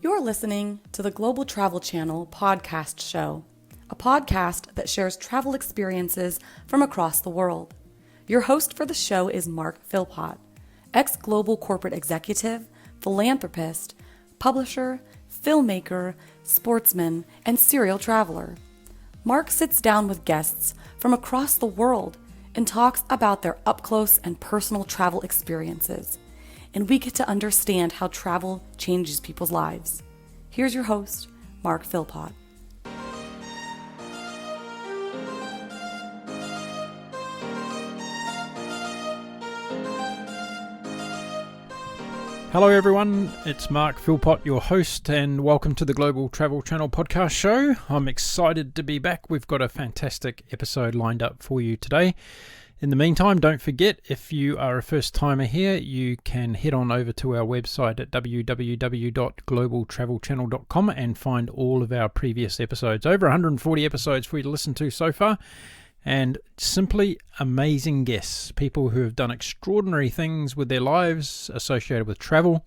You're listening to the Global Travel Channel podcast show, a podcast that shares travel experiences from across the world. Your host for the show is Mark Philpott, ex-global corporate executive, philanthropist, publisher, filmmaker, sportsman, and serial traveler. Mark sits down with guests from across the world and talks about their up-close and personal travel experiences. And we get to understand how travel changes people's lives. Here's your host, Mark Philpott. Hello everyone, it's Mark Philpott, your host, and welcome to the Global Travel Channel podcast show. I'm excited to be back. We've got a fantastic episode lined up for you today. In the meantime, don't forget, if you are a first timer here, you can head on over to our website at www.globaltravelchannel.com and find all of our previous episodes. Over 140 episodes for you to listen to so far, and simply amazing guests, people who have done extraordinary things with their lives associated with travel,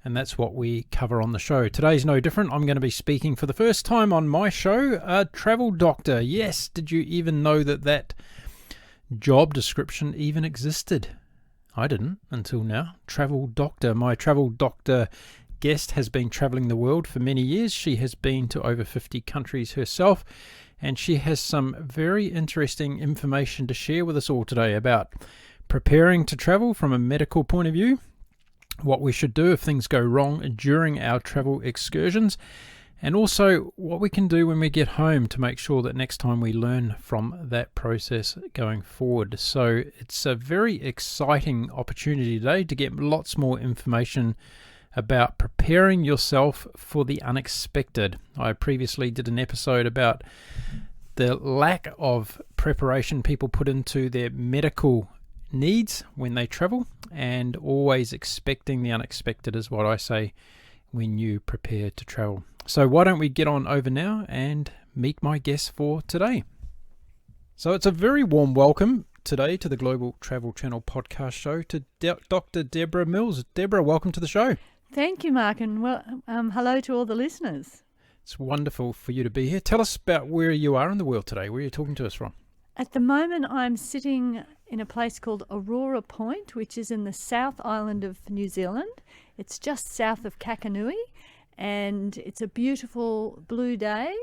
and that's what we cover on the show. Today's no different. I'm going to be speaking for the first time on my show, a travel doctor. Yes, did you even know that job description even existed? I didn't until now. Travel doctor. My travel doctor guest has been traveling the world for many years. She has been to over 50 countries herself, and she has some very interesting information to share with us all today about preparing to travel from a medical point of view, what we should do if things go wrong during our travel excursions, and also what we can do when we get home to make sure that next time we learn from that process going forward. So it's a very exciting opportunity today to get lots more information about preparing yourself for the unexpected. I previously did an episode about the lack of preparation people put into their medical needs when they travel, and always expecting the unexpected is what I say when you prepare to travel. So why don't we get on over now and meet my guest for today. So it's a very warm welcome today to the Global Travel Channel podcast show to Dr. Deborah Mills. Deborah, welcome to the show. Thank you, Mark, and hello to all the listeners. It's wonderful for you to be here. Tell us about where you are in the world today. Where are you talking to us from? At the moment, I'm sitting in a place called Aurora Point, which is in the South Island of New Zealand. It's just south of Kakanui, and it's a beautiful blue day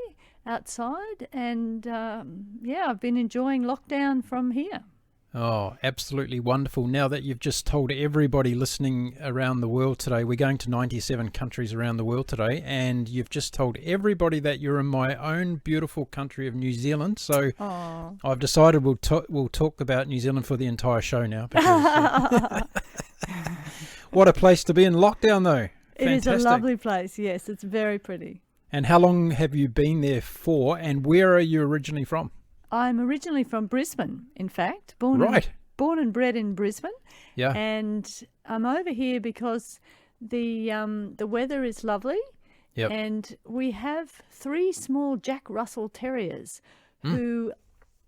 outside, and I've been enjoying lockdown from here. Oh, absolutely wonderful. Now that you've just told everybody listening around the world today, we're going to 97 countries around the world today, and you've just told everybody that you're in my own beautiful country of New Zealand. So I've decided we'll talk about New Zealand for the entire show now. Because, what a place to be in lockdown, though. It is a lovely place, yes. It's very pretty. And how long have you been there for, and where are you originally from? I'm originally from Brisbane, in fact. Born and bred in Brisbane. Yeah. And I'm over here because the weather is lovely. Yep. And we have 3 small Jack Russell Terriers who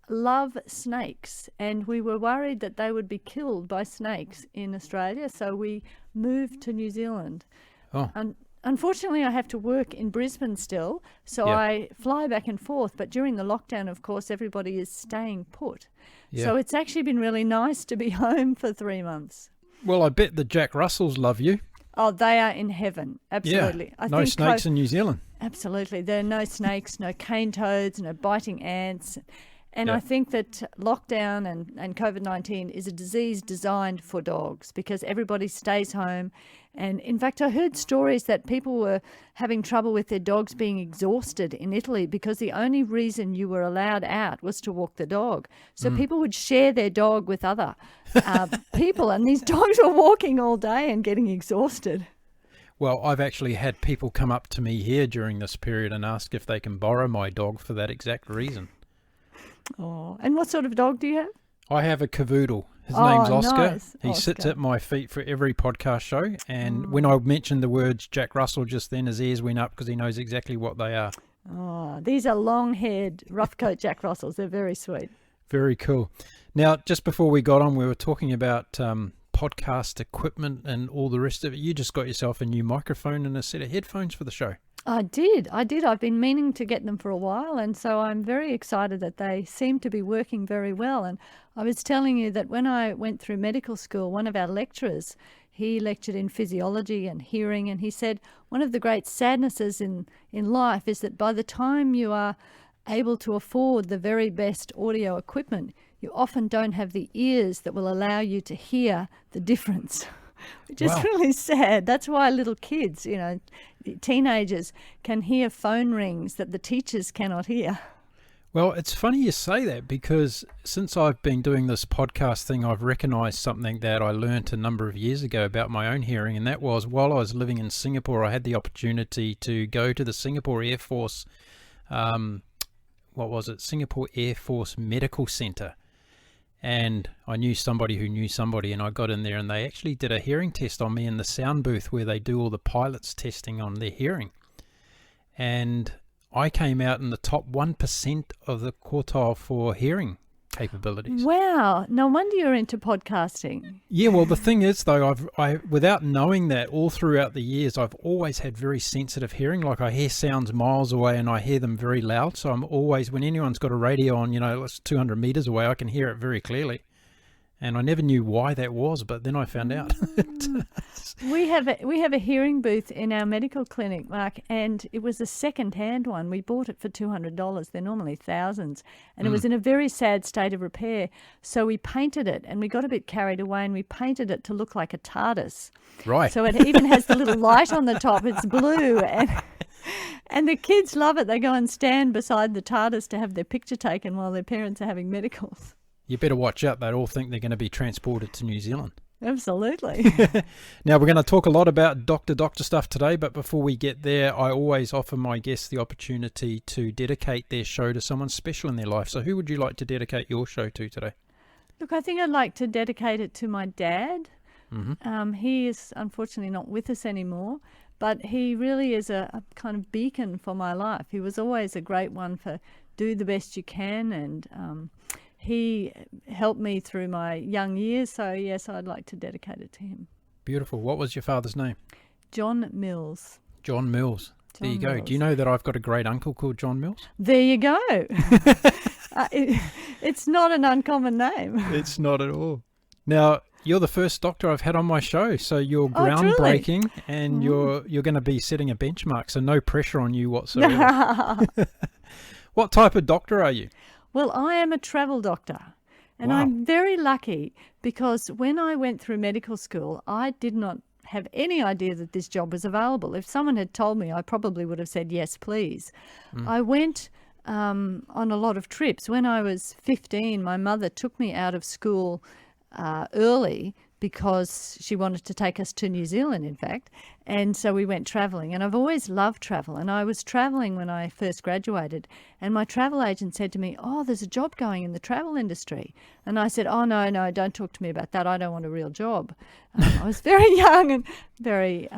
love snakes, and we were worried that they would be killed by snakes in Australia, so we moved to New Zealand. Oh. And unfortunately, I have to work in Brisbane still, so I fly back and forth. But during the lockdown, of course, everybody is staying put. Yeah. So it's actually been really nice to be home for 3 months. Well, I bet the Jack Russells love you. Oh, they are in heaven. Absolutely. Yeah. No snakes in New Zealand. Absolutely. There are no snakes, no cane toads, no biting ants. And I think that lockdown and COVID-19 is a disease designed for dogs because everybody stays home. And in fact, I heard stories that people were having trouble with their dogs being exhausted in Italy because the only reason you were allowed out was to walk the dog. So people would share their dog with other people, and these dogs were walking all day and getting exhausted. Well, I've actually had people come up to me here during this period and ask if they can borrow my dog for that exact reason. Oh, and what sort of dog do you have? I have a cavoodle. His name's Oscar. Nice. He sits at my feet for every podcast show. And when I mentioned the words Jack Russell just then, his ears went up because he knows exactly what they are. Oh, these are long-haired, rough-coat Jack Russells. They're very sweet. Very cool. Now, just before we got on, we were talking about podcast equipment and all the rest of it. You just got yourself a new microphone and a set of headphones for the show. I did. I've been meaning to get them for a while, and so I'm very excited that they seem to be working very well. And I was telling you that when I went through medical school, one of our lecturers, he lectured in physiology and hearing, and he said one of the great sadnesses in life is that by the time you are able to afford the very best audio equipment, you often don't have the ears that will allow you to hear the difference, which is really sad. That's why little kids, teenagers can hear phone rings that the teachers cannot hear. Well, it's funny you say that, because since I've been doing this podcast thing, I've recognised something that I learnt a number of years ago about my own hearing, and that was while I was living in Singapore, I had the opportunity to go to the Singapore Air Force, Singapore Air Force Medical Centre. And I knew somebody who knew somebody, and I got in there and they actually did a hearing test on me in the sound booth where they do all the pilots testing on their hearing. And I came out in the top 1% of the quartile for hearing capabilities. Wow. No wonder you're into podcasting. Yeah, well, the thing is, though, I without knowing that, all throughout the years, I've always had very sensitive hearing. Like, I hear sounds miles away and I hear them very loud. So I'm always, when anyone's got a radio on, it's 200 meters away, I can hear it very clearly. And I never knew why that was, but then I found out. We have a hearing booth in our medical clinic, Mark, and it was a second-hand one. We bought it for $200. They're normally thousands. And it was in a very sad state of repair. So we painted it, and we got a bit carried away, and we painted it to look like a TARDIS. Right. So it even has the little light on the top. It's blue. And the kids love it. They go and stand beside the TARDIS to have their picture taken while their parents are having medicals. You better watch out. They all think they're going to be transported to New Zealand. Absolutely. Now, we're going to talk a lot about doctor stuff today, but before we get there, I always offer my guests the opportunity to dedicate their show to someone special in their life. So who would you like to dedicate your show to today? Look, I think I'd like to dedicate it to my dad. Mm-hmm. He is unfortunately not with us anymore, but he really is a kind of beacon for my life. He was always a great one for do the best you can, and he helped me through my young years, so yes, I'd like to dedicate it to him. Beautiful. What was your father's name? John Mills. John Mills. There you go. Do you know that I've got a great uncle called John Mills? There you go. It's not an uncommon name. It's not at all. Now, you're the first doctor I've had on my show, so you're groundbreaking, and you're going to be setting a benchmark, so no pressure on you whatsoever. What type of doctor are you? Well, I am a travel doctor, and I'm very lucky because when I went through medical school, I did not have any idea that this job was available. If someone had told me, I probably would have said, yes, please. I went on a lot of trips. When I was 15, my mother took me out of school early because she wanted to take us to New Zealand, in fact. And so we went travelling. And I've always loved travel. And I was travelling when I first graduated. And my travel agent said to me, oh, there's a job going in the travel industry. And I said, oh, no, don't talk to me about that. I don't want a real job. I was very young and very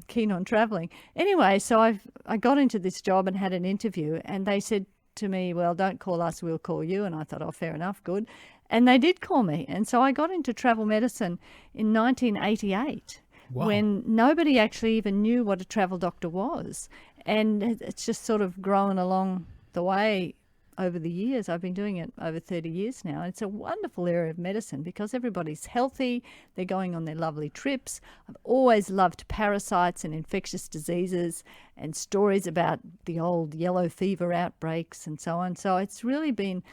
keen on travelling. Anyway, so I got into this job and had an interview. And they said to me, well, don't call us, we'll call you. And I thought, oh, fair enough, good. And they did call me. And so I got into travel medicine in 1988 when nobody actually even knew what a travel doctor was. And it's just sort of grown along the way over the years. I've been doing it over 30 years now. It's a wonderful area of medicine because everybody's healthy. They're going on their lovely trips. I've always loved parasites and infectious diseases and stories about the old yellow fever outbreaks and so on. So it's really been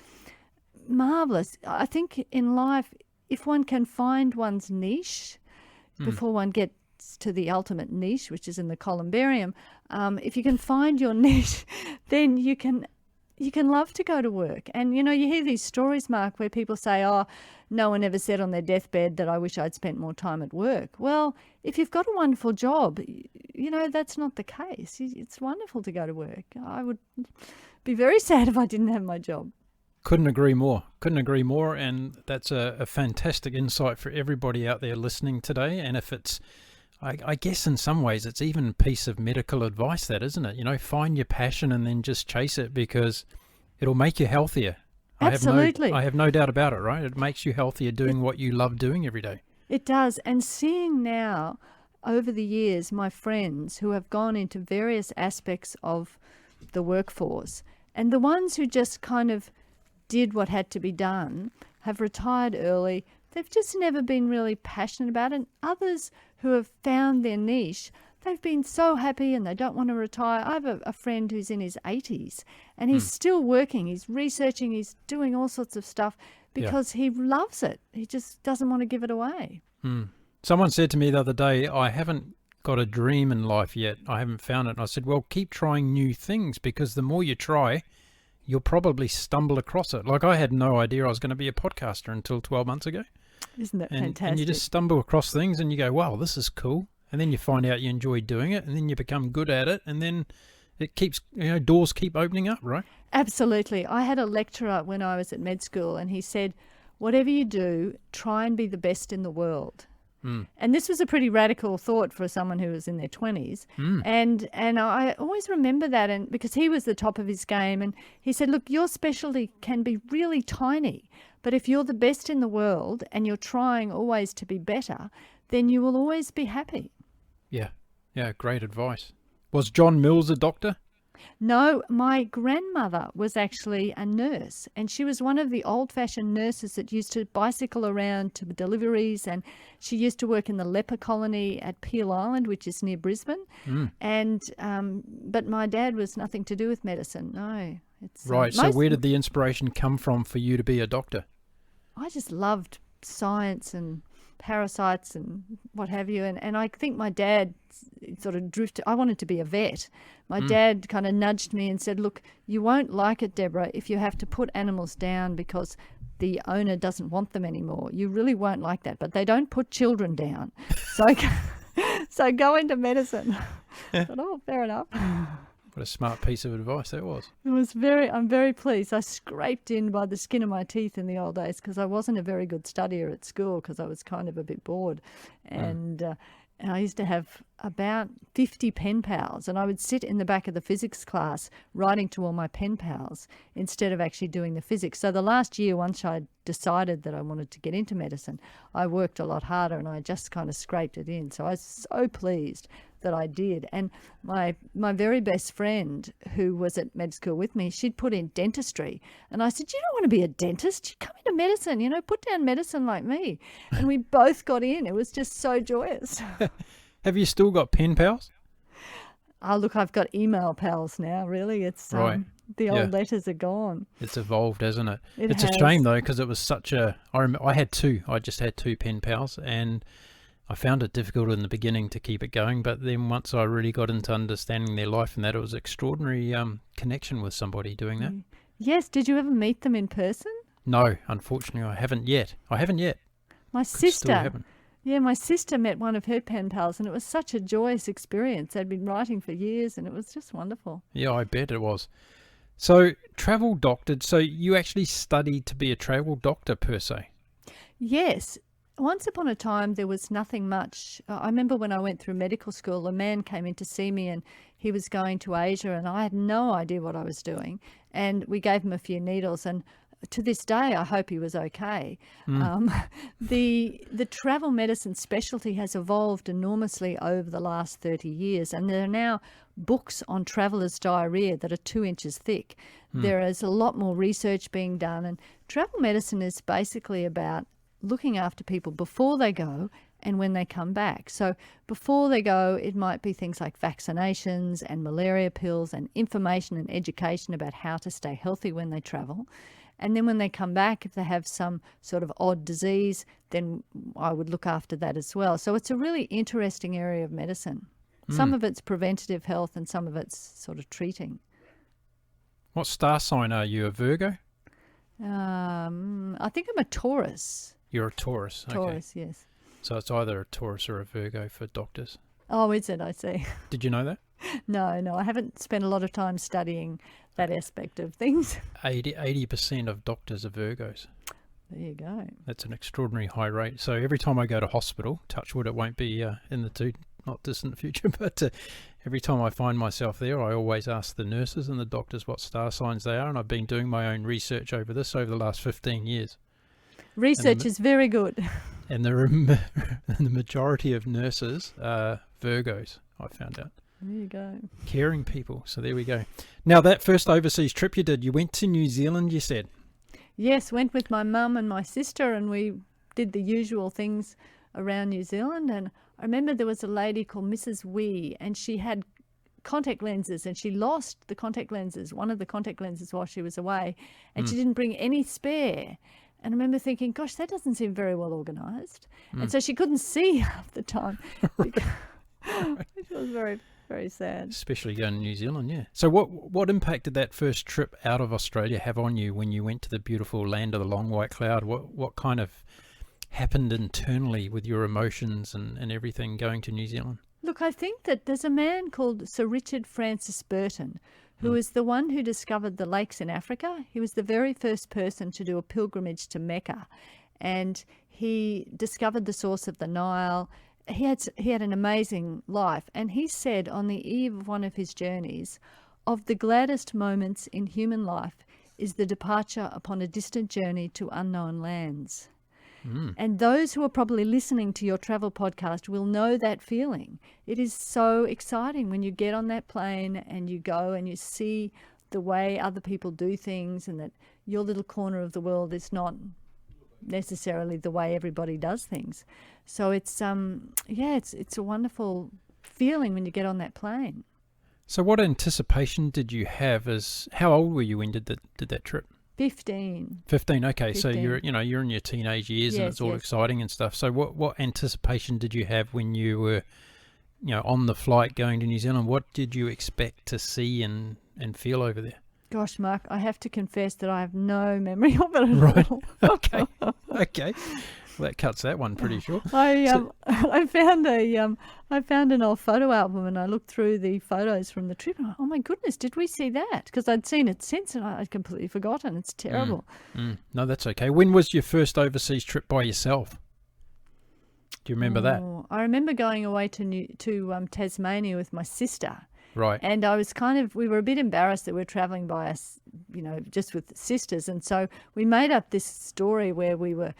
marvelous. I think in life, if one can find one's niche before one gets to the ultimate niche, which is in the columbarium, if you can find your niche, then you can love to go to work. And you hear these stories, Mark, where people say, oh, no one ever said on their deathbed that I wish I'd spent more time at work. Well, if you've got a wonderful job, that's not the case. It's wonderful to go to work. I would be very sad if I didn't have my job. Couldn't agree more. And that's a fantastic insight for everybody out there listening today. And if it's, I guess in some ways, it's even a piece of medical advice, that, isn't it? Find your passion and then just chase it because it'll make you healthier. Absolutely. I have no doubt about it, right? It makes you healthier doing what you love doing every day. It does. And seeing now, over the years, my friends who have gone into various aspects of the workforce, and the ones who just kind of did what had to be done, have retired early. They've just never been really passionate about it. And others who have found their niche, they've been so happy and they don't want to retire. I have a friend who's in his 80s and he's still working. He's researching. He's doing all sorts of stuff because he loves it. He just doesn't want to give it away. Someone said to me the other day, I haven't got a dream in life yet. I haven't found it. And I said, well, keep trying new things, because the more you try, you'll probably stumble across it. Like, I had no idea I was going to be a podcaster until 12 months ago. Isn't that fantastic? And you just stumble across things and you go, wow, this is cool. And then you find out you enjoy doing it, and then you become good at it, and then it keeps, doors keep opening up, right? Absolutely. I had a lecturer when I was at med school, and he said, whatever you do, try and be the best in the world. And this was a pretty radical thought for someone who was in their 20s. And I always remember that, and because he was the top of his game, and he said, look, your specialty can be really tiny, but if you're the best in the world and you're trying always to be better, then you will always be happy. Yeah, great advice. Was John Mills a doctor? No, my grandmother was actually a nurse, and she was one of the old-fashioned nurses that used to bicycle around to deliveries, and she used to work in the leper colony at Peel Island, which is near Brisbane. And but my dad was nothing to do with medicine. No, it's right. So where did the inspiration come from for you to be a doctor? I just loved science and parasites and what have you, and I think my dad sort of drifted. I wanted to be a vet. My dad kind of nudged me and said, look, you won't like it, Deborah, if you have to put animals down because the owner doesn't want them anymore. You really won't like that, but they don't put children down. So go into medicine. I thought, oh, fair enough. What a smart piece of advice that was. I'm very pleased. I scraped in by the skin of my teeth in the old days because I wasn't a very good studier at school because I was kind of a bit bored. And I used to have about 50 pen pals, and I would sit in the back of the physics class writing to all my pen pals instead of actually doing the physics. So the last year, once I decided that I wanted to get into medicine, I worked a lot harder and I just kind of scraped it in. So I was so pleased that I did. And my very best friend who was at med school with me, she'd put in dentistry. And I said, you don't want to be a dentist. You come into medicine, put down medicine like me. And we both got in. It was just so joyous. Have you still got pen pals? Oh, look, I've got email pals now, really. It's right. The old letters are gone. It's evolved, hasn't it? It's a shame, though, because it was such a... I had two. I just had two pen pals, and I found it difficult in the beginning to keep it going, but then once I really got into understanding their life and that, it was an extraordinary connection with somebody doing that. Yes. Did you ever meet them in person? No, unfortunately, I haven't yet. My sister... Still haven't. Yeah, my sister met one of her pen pals, and it was such a joyous experience. They'd been writing for years, and it was just wonderful. Yeah, I bet it was. So, travel doctor, so you actually studied to be a travel doctor per se? Yes. Once upon a time, there was nothing much. I remember when I went through medical school, a man came in to see me, and he was going to Asia, and I had no idea what I was doing. And we gave him a few needles, and to this day, I hope he was okay. The travel medicine specialty has evolved enormously over the last 30 years, and there are now books on traveller's diarrhea that are 2 inches thick. There is a lot more research being done, and travel medicine is basically about looking after people before they go and when they come back. So before they go, it might be things like vaccinations and malaria pills and information and education about how to stay healthy when they travel. And then when they come back, if they have some sort of odd disease, then I would look after that as well. So it's a really interesting area of medicine. Some of it's preventative health and some of it's sort of treating. What star sign are you, a Virgo? I think I'm a Taurus. You're a Taurus. Okay. Taurus, yes. So it's either a Taurus or a Virgo for doctors. Oh, is it? I see. Did you know that? No, I haven't spent a lot of time studying that aspect of things. 80% of doctors are Virgos. There you go. That's an extraordinary high rate. So every time I go to hospital, touch wood, it won't be in the not distant future, but every time I find myself there, I always ask the nurses and the doctors what star signs they are, and I've been doing my own research over the last 15 years. Research is very good. And the majority of nurses are Virgos, I found out. There you go. Caring people. So there we go. Now, that first overseas trip you did, you went to New Zealand, you said? Yes, went with my mum and my sister, and we did the usual things around New Zealand. And I remember there was a lady called Mrs. Wee, and she had contact lenses, and she lost the contact lenses, one of the contact lenses, while she was away, and she didn't bring any spare. And I remember thinking, gosh, that doesn't seem very well organised. And so she couldn't see half the time, which was very, very sad. Especially going to New Zealand, yeah. So what impact did that first trip out of Australia have on you when you went to the beautiful land of the long white cloud? What kind of happened internally with your emotions and everything going to New Zealand? Look, I think that there's a man called Sir Richard Francis Burton, who is the one who discovered the lakes in Africa. He was the very first person to do a pilgrimage to Mecca, and he discovered the source of the Nile. He had an amazing life, and he said on the eve of one of his journeys, "Of the gladdest moments in human life is the departure upon a distant journey to unknown lands." And those who are probably listening to your travel podcast will know that feeling. It is so exciting when you get on that plane and you go and you see the way other people do things, and that your little corner of the world is not necessarily the way everybody does things. So it's it's a wonderful feeling when you get on that plane. So what anticipation did you have? How old were you when you did that trip? 15. 15, okay. 15. So you're in your teenage years, and it's all exciting and stuff. So what anticipation did you have when you were, on the flight going to New Zealand? What did you expect to see and feel over there? Gosh, Mark, I have to confess that I have no memory of it at all. Okay. Well, that cuts that one pretty short. I found an old photo album, and I looked through the photos from the trip, and oh my goodness, did we see that? Because I'd seen it since, and I'd completely forgotten. It's terrible. No, that's okay. When was your first overseas trip by yourself? Do you remember that? I remember going away to Tasmania with my sister. Right. And I was we were a bit embarrassed that we were travelling by us, just with sisters. And so we made up this story where we were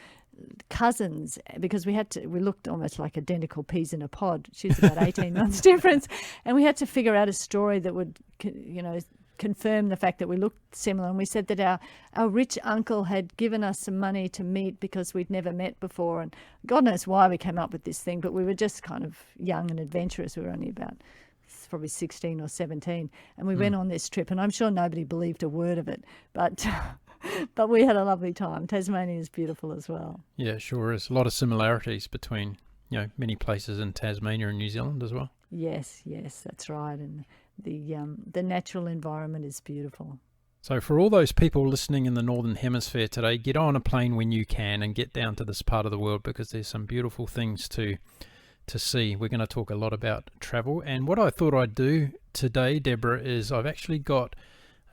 cousins, because we looked almost like identical peas in a pod. She was about 18 months difference. And we had to figure out a story that would, confirm the fact that we looked similar. And we said that our rich uncle had given us some money to meet because we'd never met before. And God knows why we came up with this thing, but we were just kind of young and adventurous. We were only about probably 16 or 17, and we went on this trip, and I'm sure nobody believed a word of it, but we had a lovely time. Tasmania is beautiful as well. Yeah, sure is. A lot of similarities between many places in Tasmania and New Zealand as well. Yes, that's right. And the natural environment is beautiful. So for all those people listening in the Northern Hemisphere today, get on a plane when you can and get down to this part of the world, because there's some beautiful things to see. We're going to talk a lot about travel, and what I thought I'd do today, Deborah, is I've actually got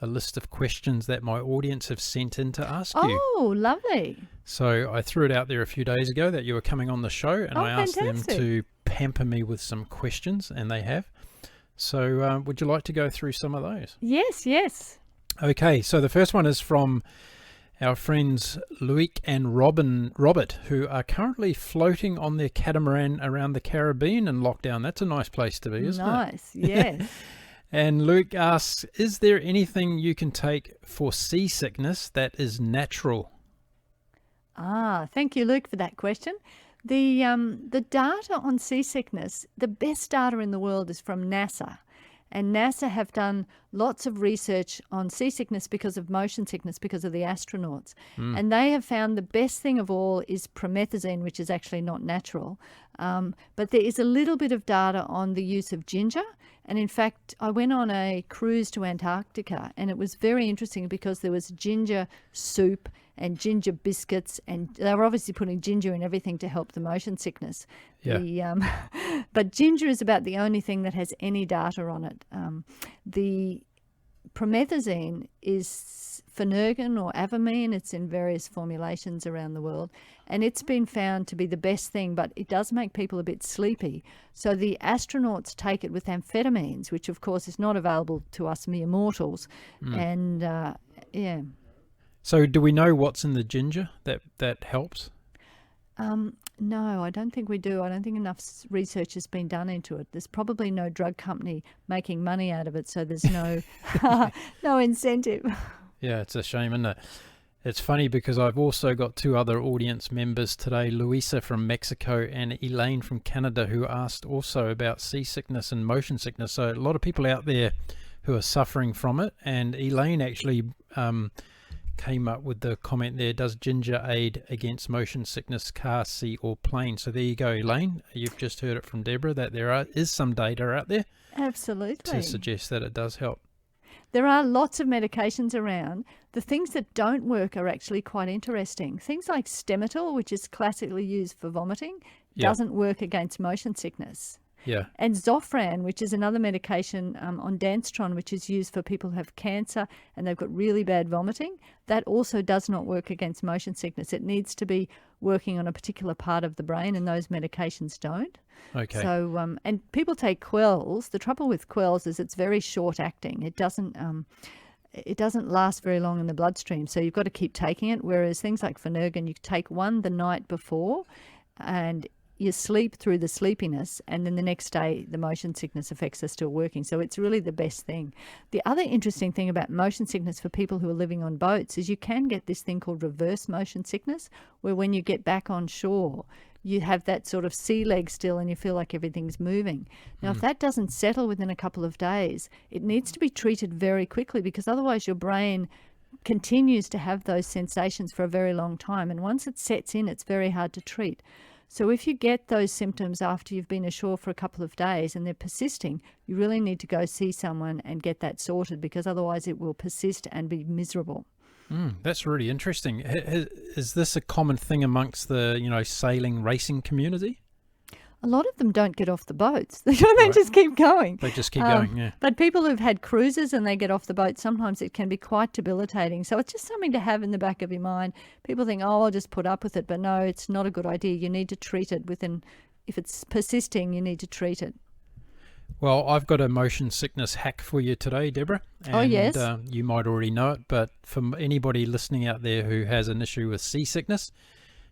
a list of questions that my audience have sent in to ask you. Oh, lovely. So I threw it out there a few days ago that you were coming on the show, and I asked fantastic. them to pamper me with some questions, and they have. So would you like to go through some of those? Yes. Okay, so the first one is from our friends Luik and Robert, who are currently floating on their catamaran around the Caribbean in lockdown. That's a nice place to be, isn't it? Nice, yes. And Luke asks, is there anything you can take for seasickness that is natural? Thank you, Luke, for that question. The data on seasickness, the best data in the world is from NASA. And NASA have done lots of research on seasickness because of motion sickness, because of the astronauts. And they have found the best thing of all is promethazine, which is actually not natural. But there is a little bit of data on the use of ginger. And in fact, I went on a cruise to Antarctica, and it was very interesting because there was ginger soup and ginger biscuits, and they were obviously putting ginger in everything to help the motion sickness. Yeah. But ginger is about the only thing that has any data on it. The promethazine is phenergan or avamine. It's in various formulations around the world, and it's been found to be the best thing, but it does make people a bit sleepy. So the astronauts take it with amphetamines, which of course is not available to us mere mortals. And So do we know what's in the ginger that helps? No, I don't think we do. I don't think enough research has been done into it. There's probably no drug company making money out of it, so there's no no incentive. Yeah, it's a shame, isn't it? It's funny because I've also got two other audience members today, Luisa from Mexico and Elaine from Canada, who asked also about seasickness and motion sickness. So a lot of people out there who are suffering from it, and Elaine actually came up with the comment there, does ginger aid against motion sickness, car, sea or plane? So there you go, Elaine. You've just heard it from Deborah that there is some data out there. Absolutely. To suggest that it does help. There are lots of medications around. The things that don't work are actually quite interesting. Things like Stemetil, which is classically used for vomiting, doesn't work against motion sickness. Yeah. And Zofran, which is another medication on Danstron, which is used for people who have cancer and they've got really bad vomiting, that also does not work against motion sickness. It needs to be working on a particular part of the brain, and those medications don't. Okay. So, and people take Quells. The trouble with Quells is it's very short acting. It doesn't last very long in the bloodstream, so you've got to keep taking it. Whereas things like Phenergan, you take one the night before, and you sleep through the sleepiness, and then the next day the motion sickness effects are still working. So it's really the best thing. The other interesting thing about motion sickness for people who are living on boats is you can get this thing called reverse motion sickness, where when you get back on shore, you have that sort of sea leg still and you feel like everything's moving. Now, if that doesn't settle within a couple of days, it needs to be treated very quickly, because otherwise your brain continues to have those sensations for a very long time. And once it sets in, it's very hard to treat. So if you get those symptoms after you've been ashore for a couple of days and they're persisting, you really need to go see someone and get that sorted, because otherwise it will persist and be miserable. That's really interesting. Is this a common thing amongst the, sailing racing community? A lot of them don't get off the boats. They just keep going. They just keep going, yeah. But people who've had cruises and they get off the boat, sometimes it can be quite debilitating. So it's just something to have in the back of your mind. People think, I'll just put up with it. But no, it's not a good idea. You need to treat it if it's persisting, you need to treat it. Well, I've got a motion sickness hack for you today, Deborah. And, yes. You might already know it, but for anybody listening out there who has an issue with seasickness,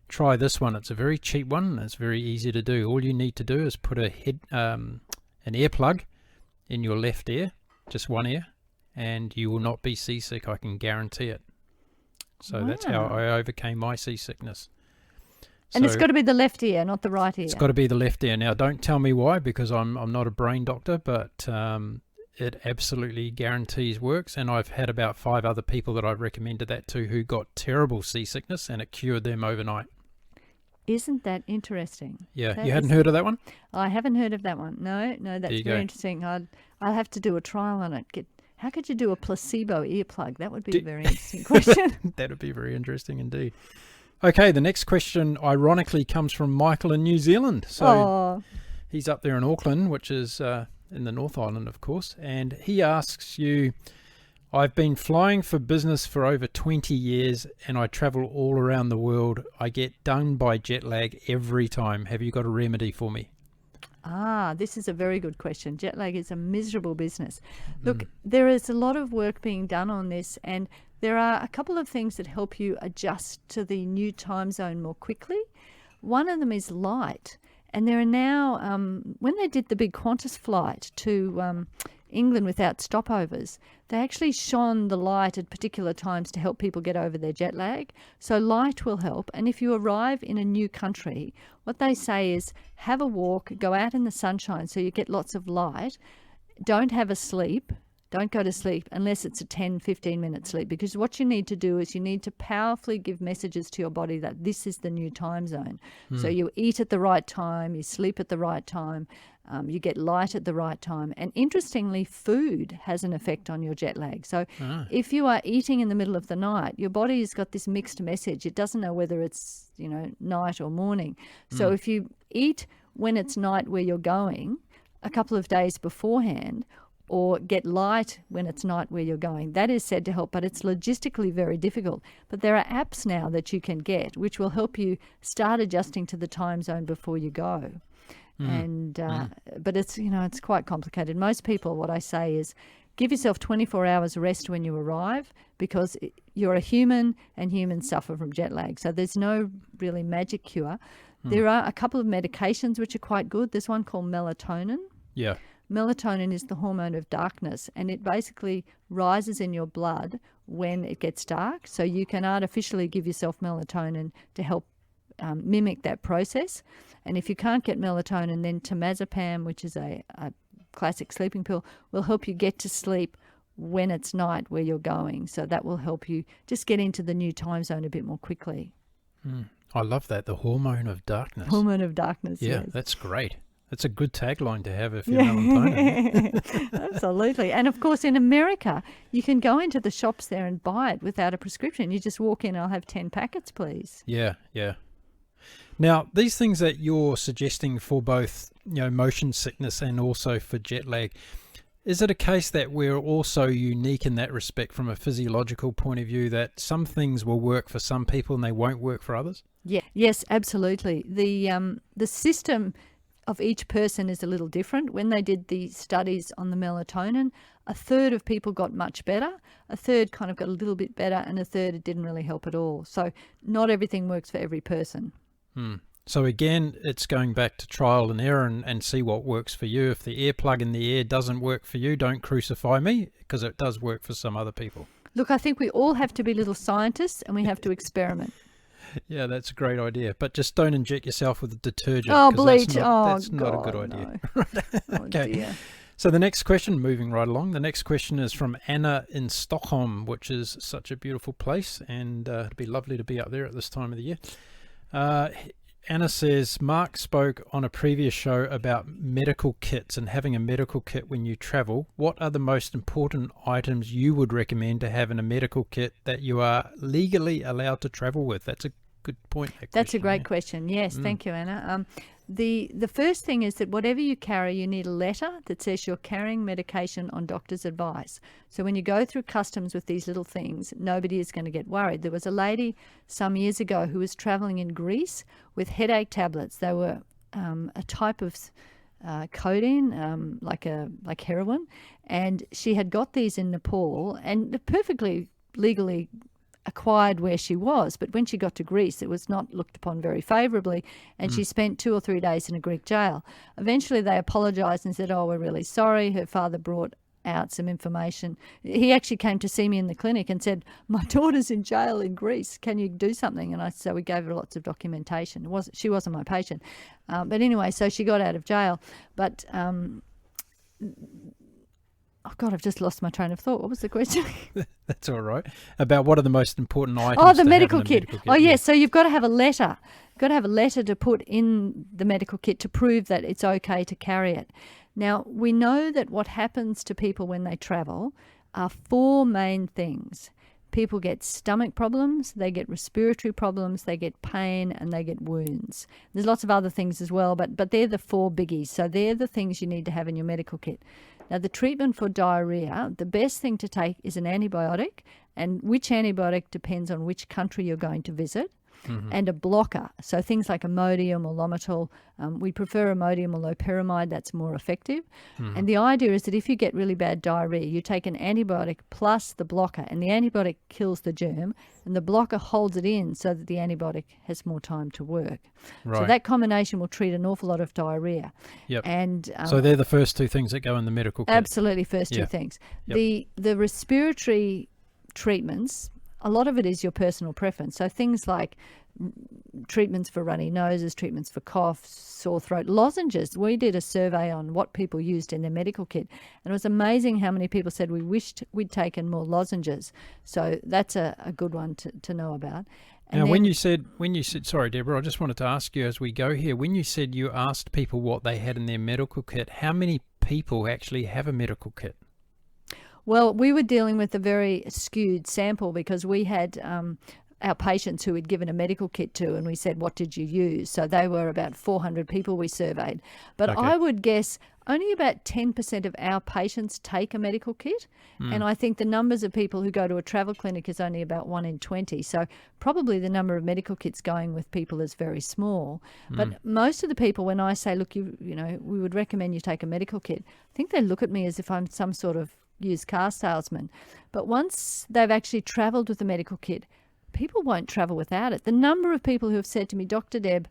try this one. It's a very cheap one. It's very easy to do. All you need to do is put an earplug in your left ear, just one ear, and you will not be seasick. I can guarantee it. So that's how I overcame my seasickness. And it's got to be the left ear, not the right ear. It's got to be the left ear. Now, don't tell me why, because I'm not a brain doctor, but it absolutely guarantees works. And I've had about 5 other people that I've recommended that to who got terrible seasickness, and it cured them overnight. Isn't that interesting? Yeah, you hadn't heard of that one? I haven't heard of that one. No, that's very interesting. I'll have to do a trial on it. How could you do a placebo earplug? That would be a very interesting question. That would be very interesting indeed. Okay, the next question ironically comes from Michael in New Zealand. So he's up there in Auckland, which is in the North Island, of course, and he asks you, I've been flying for business for over 20 years and I travel all around the world. I get done by jet lag every time. Have you got a remedy for me? This is a very good question. Jet lag is a miserable business. Look, there is a lot of work being done on this, and there are a couple of things that help you adjust to the new time zone more quickly. One of them is light. And there are now, when they did the big Qantas flight to England without stopovers, they actually shone the light at particular times to help people get over their jet lag. So light will help. And if you arrive in a new country, what they say is have a walk, go out in the sunshine so you get lots of light. Don't have a sleep. Don't go to sleep unless it's a 10, 15-minute sleep, because what you need to do is you need to powerfully give messages to your body that this is the new time zone. So you eat at the right time, you sleep at the right time, you get light at the right time. And interestingly, food has an effect on your jet lag. So if you are eating in the middle of the night, your body has got this mixed message. It doesn't know whether it's, night or morning. So if you eat when it's night where you're going a couple of days beforehand, or get light when it's night where you're going, that is said to help, but it's logistically very difficult. But there are apps now that you can get which will help you start adjusting to the time zone before you go. But it's, it's quite complicated. Most people, what I say is, give yourself 24 hours rest when you arrive, because you're a human and humans suffer from jet lag. So there's no really magic cure. There are a couple of medications which are quite good. There's one called melatonin. Yeah. Melatonin is the hormone of darkness, and it basically rises in your blood when it gets dark. So you can artificially give yourself melatonin to help mimic that process. And if you can't get melatonin, then temazepam, which is a classic sleeping pill, will help you get to sleep when it's night where you're going. So that will help you just get into the new time zone a bit more quickly. I love that, the hormone of darkness. Hormone of darkness, yeah, yes. That's great. That's a good tagline to have if you're melatonin. Absolutely. And of course, in America, you can go into the shops there and buy it without a prescription. You just walk in, I'll have 10 packets, please. Yeah. Now, these things that you're suggesting for both, motion sickness and also for jet lag, is it a case that we're also unique in that respect from a physiological point of view, that some things will work for some people and they won't work for others? Yeah. Yes, absolutely. The system of each person is a little different. When they did the studies on the melatonin, a third of people got much better, a third kind of got a little bit better, and a third it didn't really help at all. So not everything works for every person. So again, it's going back to trial and error and see what works for you. If the earplug in the ear doesn't work for you, don't crucify me, because it does work for some other people. Look, I think we all have to be little scientists and we have to experiment. Yeah, that's a great idea. But just don't inject yourself with detergent. Oh, bleach. That's not a good idea. No. Okay. Dear. So the next question, moving right along, the next question is from Anna in Stockholm, which is such a beautiful place, and it'd be lovely to be up there at this time of the year. Anna says, Mark spoke on a previous show about medical kits and having a medical kit when you travel. What are the most important items you would recommend to have in a medical kit that you are legally allowed to travel with? That's a good point. That's a great question. Yes, thank you, Anna. The first thing is that whatever you carry, you need a letter that says you're carrying medication on doctor's advice. So when you go through customs with these little things, nobody is going to get worried. There was a lady some years ago who was traveling in Greece with headache tablets. They were a type of codeine, like heroin, and she had got these in Nepal and perfectly legally acquired where she was, but when she got to Greece it was not looked upon very favourably, and she spent 2 or 3 days in a Greek jail. Eventually they apologised and said, we're really sorry. Her father brought out some information. He actually came to see me in the clinic and said, my daughter's in jail in Greece, can you do something? And so we gave her lots of documentation. She wasn't my patient, but anyway, so she got out of jail. But oh God, I've just lost my train of thought. What was the question? That's all right. About what are the most important items? The medical kit. Oh, yes. So you've got to have a letter. You've got to have a letter to put in the medical kit to prove that it's okay to carry it. Now, we know that what happens to people when they travel are 4 main things. People get stomach problems, they get respiratory problems, they get pain, and they get wounds. There's lots of other things as well, but they're the 4 biggies. So they're the things you need to have in your medical kit. Now, the treatment for diarrhea, the best thing to take is an antibiotic, and which antibiotic depends on which country you're going to visit, and a blocker. So things like Imodium or Lomotil, we prefer Imodium or loperamide, that's more effective. And the idea is that if you get really bad diarrhea, you take an antibiotic plus the blocker, and the antibiotic kills the germ, and the blocker holds it in so that the antibiotic has more time to work. Right. So that combination will treat an awful lot of diarrhea. Yep. And so they're the first 2 things that go in the medical kit. Absolutely, first 2 things. Yep. The respiratory treatments, a lot of it is your personal preference. So things like treatments for runny noses, treatments for cough, sore throat, lozenges. We did a survey on what people used in their medical kit, and it was amazing how many people said we wished we'd taken more lozenges. So that's a good one to know about. And now, when you said, sorry, Deborah, I just wanted to ask you as we go here, when you said you asked people what they had in their medical kit, how many people actually have a medical kit? Well, we were dealing with a very skewed sample because we had our patients who we'd given a medical kit to, and we said, what did you use? So they were about 400 people we surveyed. But okay. I would guess only about 10% of our patients take a medical kit. And I think the numbers of people who go to a travel clinic is only about 1 in 20. So probably the number of medical kits going with people is very small. But most of the people, when I say, look, you know, we would recommend you take a medical kit, I think they look at me as if I'm some sort of used car salesman. But once they've actually travelled with the medical kit, people won't travel without it. The number of people who have said to me, Dr. Deb,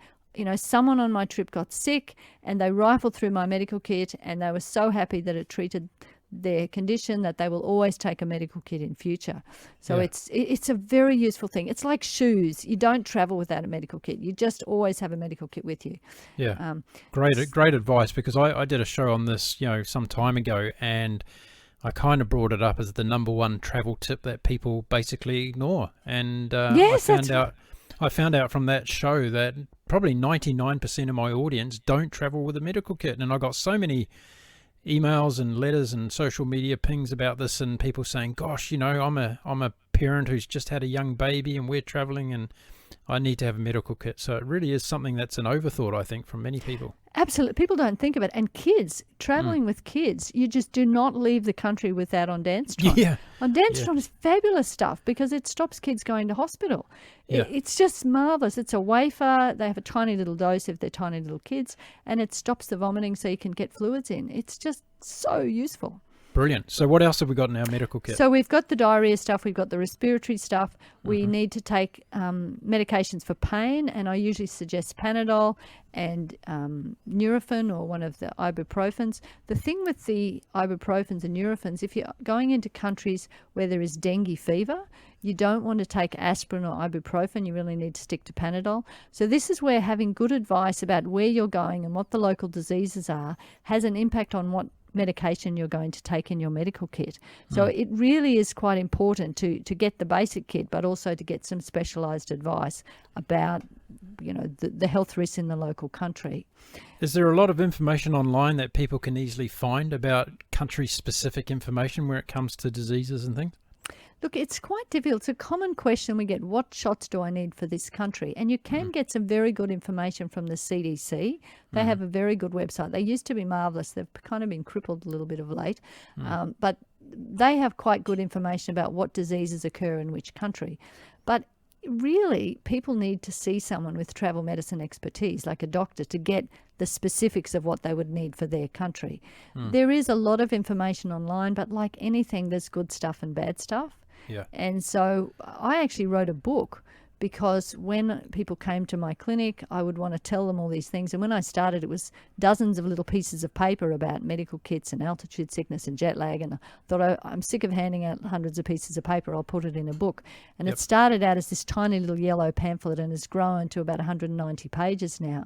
someone on my trip got sick and they rifled through my medical kit and they were so happy that it treated their condition that they will always take a medical kit in future. So it's a very useful thing. It's like shoes. You don't travel without a medical kit. You just always have a medical kit with you. Yeah, great advice, because I did a show on this, some time ago, and I kind of brought it up as the number one travel tip that people basically ignore. And I found out from that show that probably 99% of my audience don't travel with a medical kit. And I got so many emails and letters and social media pings about this, and people saying, gosh, I'm a parent who's just had a young baby and we're traveling and I need to have a medical kit. So it really is something that's an overthought, I think, from many people. Absolutely. People don't think of it. And kids, travelling with kids, you just do not leave the country without ondansetron. Yeah. Ondansetron is fabulous stuff because it stops kids going to hospital. Yeah. It's just marvellous. It's a wafer. They have a tiny little dose if they're tiny little kids, and it stops the vomiting so you can get fluids in. It's just so useful. Brilliant. So what else have we got in our medical kit? So we've got the diarrhea stuff, we've got the respiratory stuff. We need to take medications for pain, and I usually suggest Panadol and Nurofen or one of the ibuprofens. The thing with the ibuprofens and Nurofens, if you're going into countries where there is dengue fever, you don't want to take aspirin or ibuprofen. You really need to stick to Panadol. So this is where having good advice about where you're going and what the local diseases are has an impact on what medication you're going to take in your medical kit. So it really is quite important to get the basic kit, but also to get some specialised advice about the health risks in the local country. Is there a lot of information online that people can easily find about country-specific information where it comes to diseases and things? Look, it's quite difficult. It's a common question we get, what shots do I need for this country? And you can get some very good information from the CDC. They have a very good website. They used to be marvellous. They've kind of been crippled a little bit of late. But they have quite good information about what diseases occur in which country. But really, people need to see someone with travel medicine expertise, like a doctor, to get the specifics of what they would need for their country. There is a lot of information online, but like anything, there's good stuff and bad stuff. Yeah. And so I actually wrote a book because when people came to my clinic, I would want to tell them all these things. And when I started, it was dozens of little pieces of paper about medical kits and altitude sickness and jet lag. And I thought, I'm sick of handing out hundreds of pieces of paper. I'll put it in a book. And it started out as this tiny little yellow pamphlet and has grown to about 190 pages now.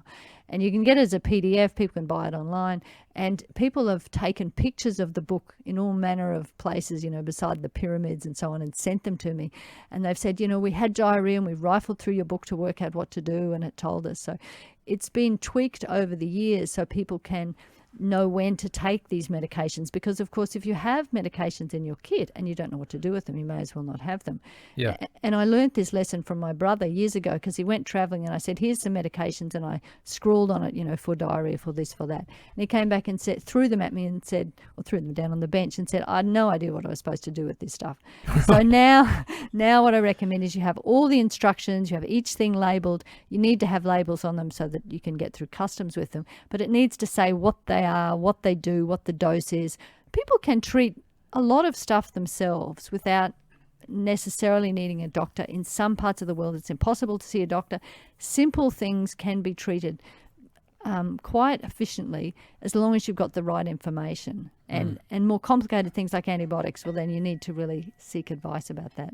And you can get it as a PDF. People can buy it online. And people have taken pictures of the book in all manner of places, beside the pyramids and so on, and sent them to me. And they've said, we had diarrhea and we rifled through your book to work out what to do, and it told us. So it's been tweaked over the years so people can know when to take these medications, because of course if you have medications in your kit and you don't know what to do with them, you may as well not have them. Yeah. And I learnt this lesson from my brother years ago, because he went travelling and I said, here's some medications, and I scrawled on it, for diarrhea, for this, for that. And he came back and threw them at me and said, or threw them down on the bench and said, I had no idea what I was supposed to do with this stuff. So now what I recommend is you have all the instructions, you have each thing labelled. You need to have labels on them so that you can get through customs with them, but it needs to say what they are, what they do, what the dose is. People can treat a lot of stuff themselves without necessarily needing a doctor. In some parts of the world, it's impossible to see a doctor. Simple things can be treated quite efficiently as long as you've got the right information. And more complicated things like antibiotics, well, then you need to really seek advice about that.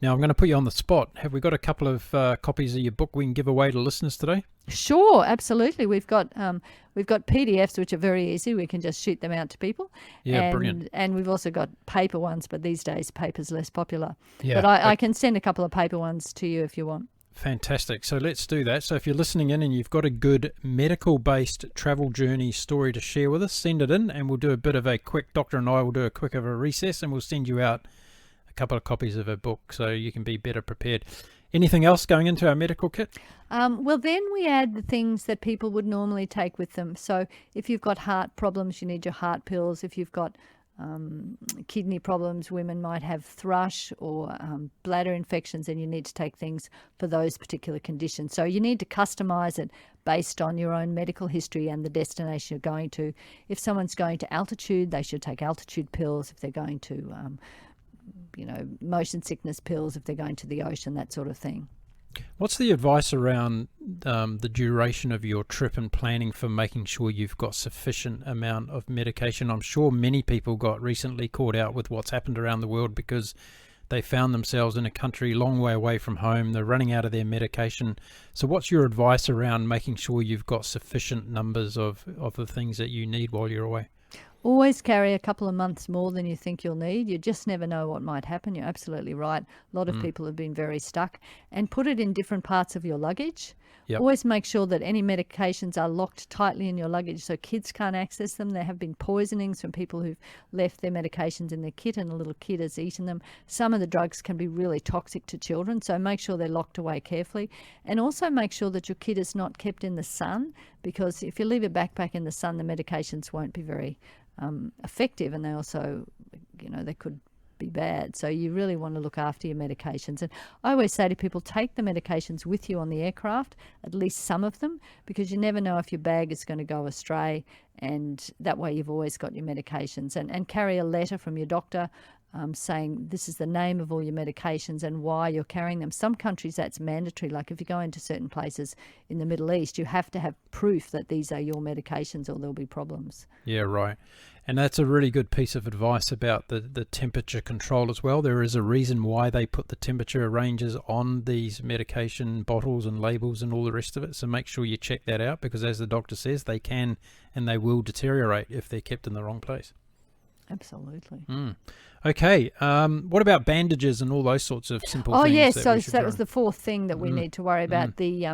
Now, I'm going to put you on the spot. Have we got a couple of copies of your book we can give away to listeners today? Sure, absolutely. We've got PDFs, which are very easy. We can just shoot them out to people. Yeah, brilliant. And we've also got paper ones, but these days paper's less popular. Yeah, but I can send a couple of paper ones to you if you want. Fantastic. So let's do that. So if you're listening in and you've got a good medical-based travel journey story to share with us, send it in, and we'll do a bit of a quick, Doctor and I will do a quick of a recess, and we'll send you out a couple of copies of a book so you can be better prepared. Anything else going into our medical kit? Well, then we add the things that people would normally take with them. So if you've got heart problems, you need your heart pills. If you've got kidney problems. Women might have thrush or bladder infections, and you need to take things for those particular conditions. So you need to customise it based on your own medical history and the destination you're going to. If someone's going to altitude, they should take altitude pills. If they're going to, motion sickness pills, if they're going to the ocean, that sort of thing. What's the advice around the duration of your trip and planning for making sure you've got sufficient amount of medication? I'm sure many people got recently caught out with what's happened around the world because they found themselves in a country long way away from home. They're running out of their medication. So what's your advice around making sure you've got sufficient numbers of the things that you need while you're away? Always carry a couple of months more than you think you'll need. You just never know what might happen. You're absolutely right. A lot of people have been very stuck. And put it in different parts of your luggage. Yep. Always make sure that any medications are locked tightly in your luggage so kids can't access them. There have been poisonings from people who've left their medications in their kit and a little kid has eaten them. Some of the drugs can be really toxic to children, so make sure they're locked away carefully. And also make sure that your kit is not kept in the sun, because if you leave a backpack in the sun, the medications won't be very effective, and they also, they could be bad. So you really want to look after your medications. And I always say to people, take the medications with you on the aircraft, at least some of them, because you never know if your bag is going to go astray, and that way you've always got your medications. And carry a letter from your doctor saying this is the name of all your medications and why you're carrying them. Some countries that's mandatory, like if you go into certain places in the Middle East, you have to have proof that these are your medications or there'll be problems. Yeah, right. And that's a really good piece of advice about the temperature control as well. There is a reason why they put the temperature ranges on these medication bottles and labels and all the rest of it. So make sure you check that out, because as the doctor says, they can and they will deteriorate if they're kept in the wrong place. Absolutely. Okay. What about bandages and all those sorts of simple things? Oh, yes. So that was the fourth thing that we need to worry about. The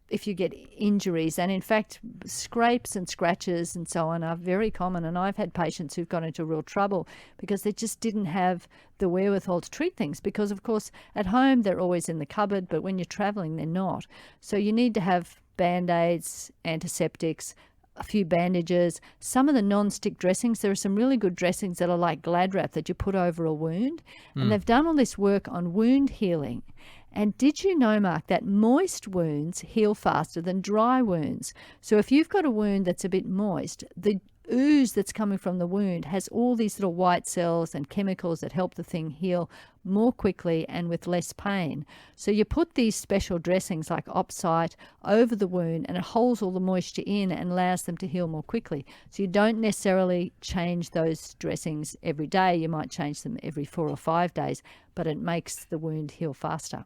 if you get injuries, and in fact, scrapes and scratches and so on are very common. And I've had patients who've got into real trouble because they just didn't have the wherewithal to treat things. Because of course, at home they're always in the cupboard, but when you're traveling, they're not. So you need to have Band-Aids, antiseptics, a few bandages, some of the non-stick dressings. There are some really good dressings that are like Glad Wrap that you put over a wound. And they've done all this work on wound healing. And did you know, Mark, that moist wounds heal faster than dry wounds? So if you've got a wound that's a bit moist, the ooze that's coming from the wound has all these little white cells and chemicals that help the thing heal more quickly and with less pain. So you put these special dressings like Opsite over the wound, and it holds all the moisture in and allows them to heal more quickly. So you don't necessarily change those dressings every day. You might change them every 4 or 5 days, but it makes the wound heal faster.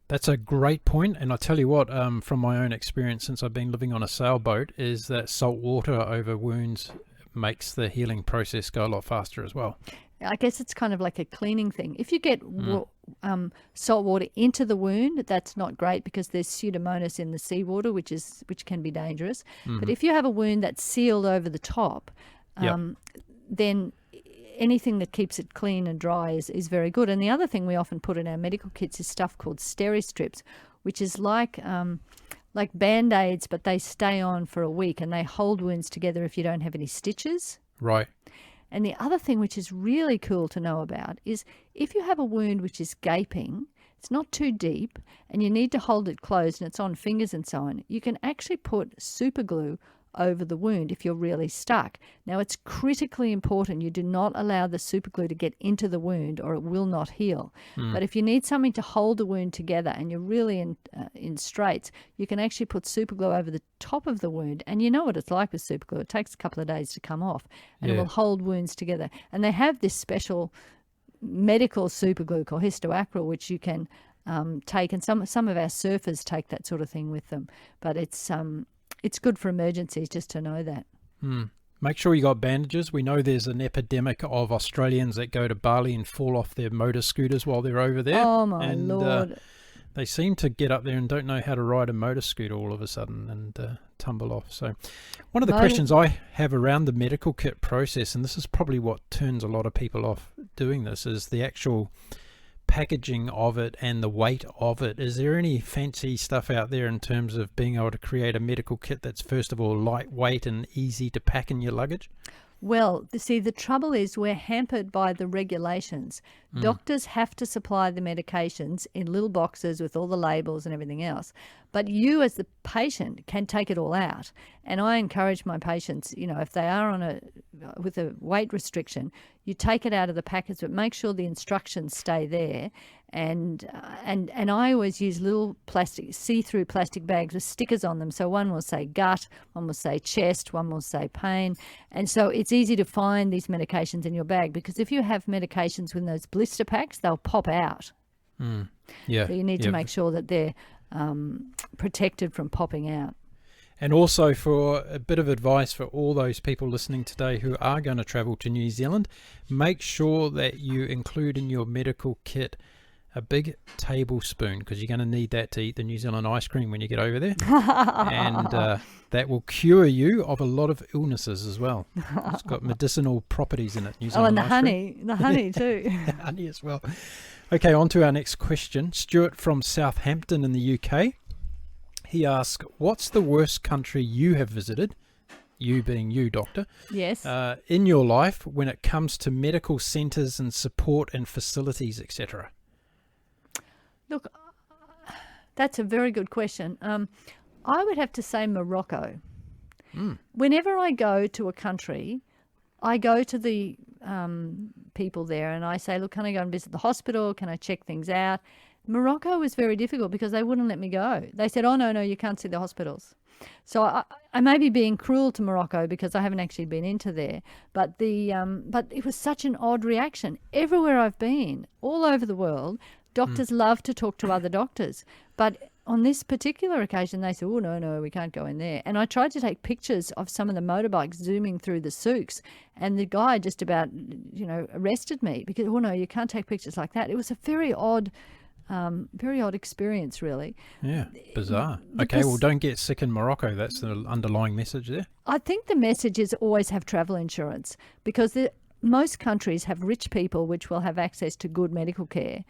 That's a great point. And I tell you what, from my own experience since I've been living on a sailboat, is that salt water over wounds makes the healing process go a lot faster as well. I guess it's kind of like a cleaning thing. If you get salt water into the wound, that's not great because there's Pseudomonas in the seawater, which can be dangerous. But if you have a wound that's sealed over the top, then anything that keeps it clean and dry is very good. And the other thing we often put in our medical kits is stuff called Steri-Strips, which is like Band-Aids, but they stay on for a week and they hold wounds together if you don't have any stitches. Right. And the other thing which is really cool to know about is if you have a wound which is gaping, it's not too deep, and you need to hold it closed and it's on fingers and so on, you can actually put super glue over the wound if you're really stuck. Now, it's critically important you do not allow the super glue to get into the wound or it will not heal. But if you need something to hold the wound together and you're really in straits, you can actually put super glue over the top of the wound. And you know what it's like with super glue. It takes a couple of days to come off and it will hold wounds together. And they have this special medical super glue called histoacryl, which you can take. And some of our surfers take that sort of thing with them. But it's good for emergencies just to know that. Make sure you got bandages. We know there's an epidemic of Australians that go to Bali and fall off their motor scooters while they're over there. Oh, my Lord. They seem to get up there and don't know how to ride a motor scooter all of a sudden and tumble off. So one of the questions I have around the medical kit process, and this is probably what turns a lot of people off doing this, is the actual packaging of it and the weight of it. Is there any fancy stuff out there in terms of being able to create a medical kit that's first of all lightweight and easy to pack in your luggage? Well, see, the trouble is we're hampered by the regulations. Doctors have to supply the medications in little boxes with all the labels and everything else. But you as the patient can take it all out. And I encourage my patients, if they are with a weight restriction, you take it out of the packets, but make sure the instructions stay there. And I always use little see-through plastic bags with stickers on them. So one will say gut, one will say chest, one will say pain. And so it's easy to find these medications in your bag, because if you have medications with those blister packs, they'll pop out. Yeah. So you need to make sure that they're protected from popping out. And also, for a bit of advice for all those people listening today who are going to travel to New Zealand, make sure that you include in your medical kit a big tablespoon, because you're going to need that to eat the New Zealand ice cream when you get over there. And that will cure you of a lot of illnesses as well. It's got medicinal properties in it. New Zealand and the honey too. Honey as well. Okay, on to our next question. Stuart from Southampton in the UK. He asks, what's the worst country you have visited, you being you, Doctor, yes, in your life when it comes to medical centres and support and facilities, etc.? Look, that's a very good question. I would have to say Morocco. Whenever I go to a country, I go to the people there and I say, look, can I go and visit the hospital? Can I check things out? Morocco was very difficult because they wouldn't let me go. They said, oh, no, you can't see the hospitals. So I may be being cruel to Morocco because I haven't actually been into there. But but it was such an odd reaction. Everywhere I've been, all over the world, doctors love to talk to other doctors. But on this particular occasion, they said, oh, no, we can't go in there. And I tried to take pictures of some of the motorbikes zooming through the souks, and the guy just about, arrested me because, oh, no, you can't take pictures like that. It was a very odd experience, really. Yeah, bizarre. Okay, well, don't get sick in Morocco. That's the underlying message there. I think the message is always have travel insurance, because most countries have rich people which will have access to good medical care.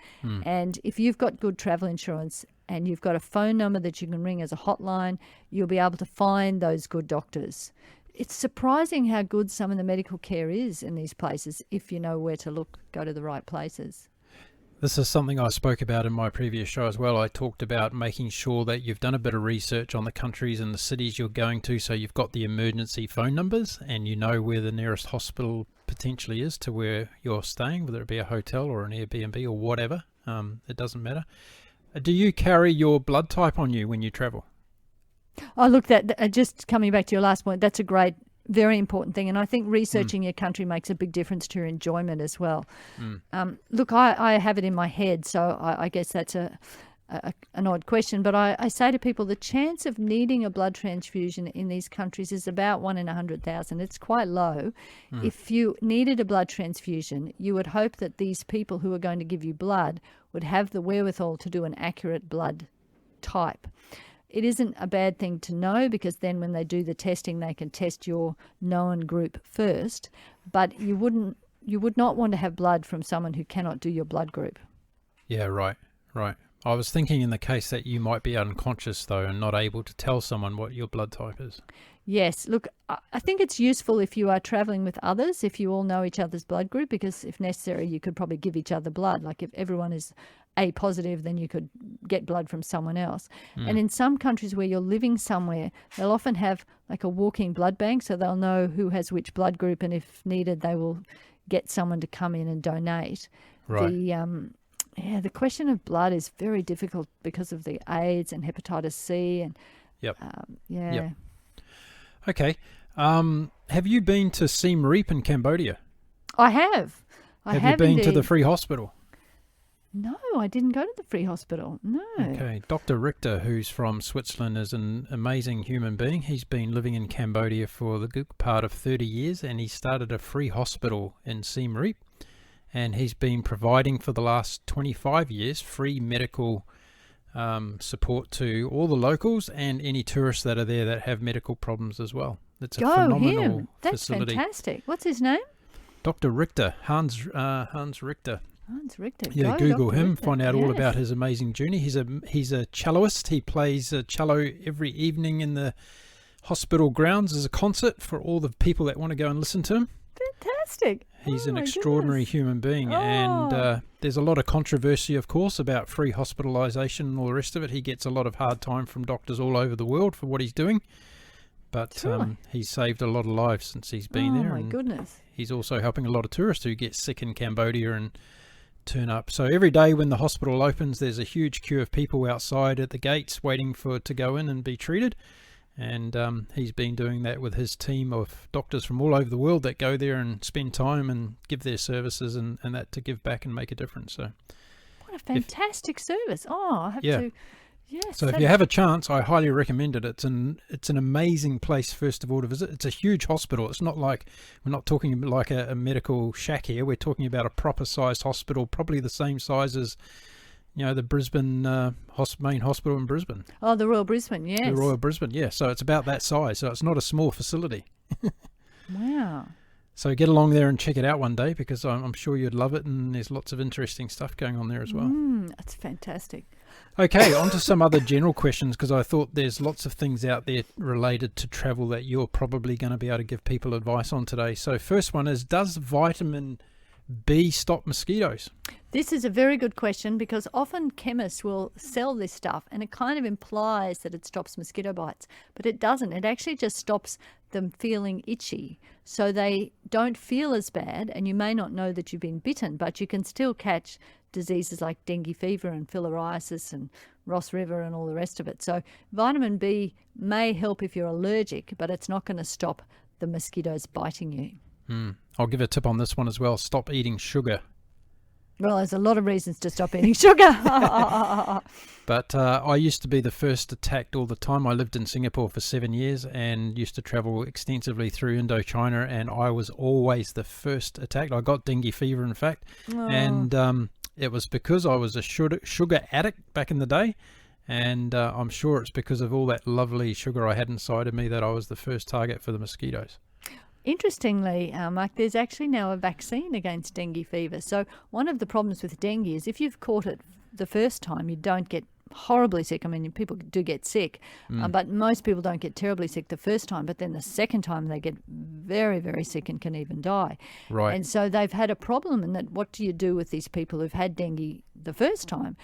And if you've got good travel insurance and you've got a phone number that you can ring as a hotline, you'll be able to find those good doctors. It's surprising how good some of the medical care is in these places if you know where to look, go to the right places. This is something I spoke about in my previous show as well. I talked about making sure that you've done a bit of research on the countries and the cities you're going to, so you've got the emergency phone numbers and you know where the nearest hospital potentially is to where you're staying, whether it be a hotel or an Airbnb or whatever. It doesn't matter. Do you carry your blood type on you when you travel? Oh, look, that just coming back to your last point, that's a great, very important thing. And I think researching your country makes a big difference to your enjoyment as well. Look, I have it in my head, so I guess that's an odd question. But I say to people, the chance of needing a blood transfusion in these countries is about 1 in 100,000. It's quite low. If you needed a blood transfusion, you would hope that these people who are going to give you blood would have the wherewithal to do an accurate blood type. It isn't a bad thing to know, because then when they do the testing, they can test your known group first. But you would not want to have blood from someone who cannot do your blood group. Yeah, right. I was thinking in the case that you might be unconscious, though, and not able to tell someone what your blood type is. Yes. Look, I think it's useful if you are travelling with others, if you all know each other's blood group, because if necessary, you could probably give each other blood. Like if everyone is A positive, then you could get blood from someone else. And in some countries where you're living somewhere, they'll often have like a walking blood bank, so they'll know who has which blood group, and if needed, they will get someone to come in and donate. Right. The question of blood is very difficult because of the AIDS and hepatitis C. And Yep. Yeah. Okay. Have you been to Siem Reap in Cambodia? I have. Have you been to the free hospital? No, I didn't go to the free hospital. No. Okay. Dr. Richter, who's from Switzerland, is an amazing human being. He's been living in Cambodia for the good part of 30 years, and he started a free hospital in Siem Reap. And he's been providing for the last 25 years free medical support to all the locals and any tourists that are there that have medical problems as well. It's a phenomenal facility. That's fantastic. What's his name? Dr. Richter, Hans Richter. Hans Richter. Yeah, Google him, find out all about his amazing journey. He's a celloist. He plays cello every evening in the hospital grounds as a concert for all the people that want to go and listen to him. Fantastic. He's an extraordinary human being, and there's a lot of controversy, of course, about free hospitalisation and all the rest of it. He gets a lot of hard time from doctors all over the world for what he's doing, but he's saved a lot of lives since he's been there. Oh, my goodness. He's also helping a lot of tourists who get sick in Cambodia and turn up. So every day when the hospital opens, there's a huge queue of people outside at the gates waiting to go in and be treated. And he's been doing that with his team of doctors from all over the world that go there and spend time and give their services and that to give back and make a difference. So, what a fantastic service! I have to. Yes. So if you have a chance, I highly recommend it. It's an amazing place, first of all, to visit. It's a huge hospital. It's not like, we're not talking like a medical shack here. We're talking about a proper sized hospital, probably the same size as, the Brisbane main hospital in Brisbane. Oh, the Royal Brisbane, yes. The Royal Brisbane, yeah. So it's about that size. So it's not a small facility. Wow. So get along there and check it out one day, because I'm sure you'd love it, and there's lots of interesting stuff going on there as well. That's fantastic. Okay, on to some other general questions, because I thought there's lots of things out there related to travel that you're probably going to be able to give people advice on today. So first one is, does vitamin B stop mosquitoes? This is a very good question, because often chemists will sell this stuff and it kind of implies that it stops mosquito bites, but it doesn't. It actually just stops them feeling itchy, so they don't feel as bad, and you may not know that you've been bitten, but you can still catch diseases like dengue fever and filariasis and Ross River and all the rest of it. So vitamin B may help if you're allergic, but it's not going to stop the mosquitoes biting you. I'll give a tip on this one as well. Stop eating sugar. Well, there's a lot of reasons to stop eating sugar. But I used to be the first attacked all the time. I lived in Singapore for 7 years and used to travel extensively through Indochina, and I was always the first attacked. I got dengue fever, in fact, and it was because I was a sugar addict back in the day, and I'm sure it's because of all that lovely sugar I had inside of me that I was the first target for the mosquitoes. Interestingly, Mark, there's actually now a vaccine against dengue fever. So one of the problems with dengue is if you've caught it the first time, you don't get horribly sick. I mean, people do get sick, but most people don't get terribly sick the first time. But then the second time they get very, very sick and can even die. Right. And so they've had a problem in that what do you do with these people who've had dengue the first time?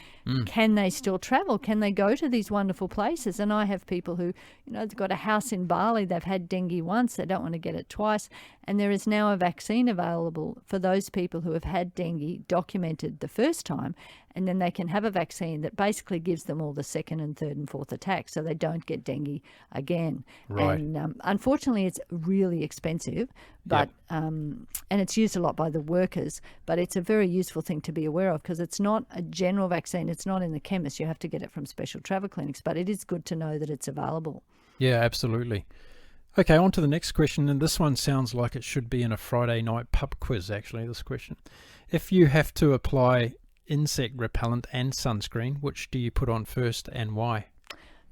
Can they still travel? Can they go to these wonderful places? And I have people who, they've got a house in Bali, they've had dengue once, they don't want to get it twice. And there is now a vaccine available for those people who have had dengue documented the first time. And then they can have a vaccine that basically gives them all the second and third and fourth attacks, so they don't get dengue again. Right. And unfortunately, it's really expensive, but and it's used a lot by the workers. But it's a very useful thing to be aware of, because it's not a general vaccine. It's not in the chemist. You have to get it from special travel clinics. But it is good to know that it's available. Yeah, absolutely. Okay, on to the next question, and this one sounds like it should be in a Friday night pub quiz, actually, this question. If you have to apply insect repellent and sunscreen, which do you put on first and why?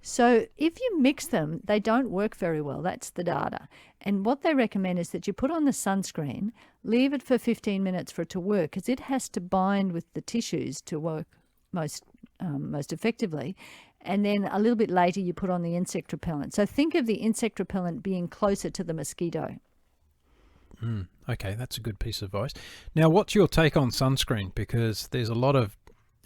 So if you mix them, they don't work very well. That's the data. And what they recommend is that you put on the sunscreen, leave it for 15 minutes for it to work, because it has to bind with the tissues to work most effectively. And then a little bit later, you put on the insect repellent. So think of the insect repellent being closer to the mosquito. Okay, that's a good piece of advice. Now, what's your take on sunscreen? Because there's a lot of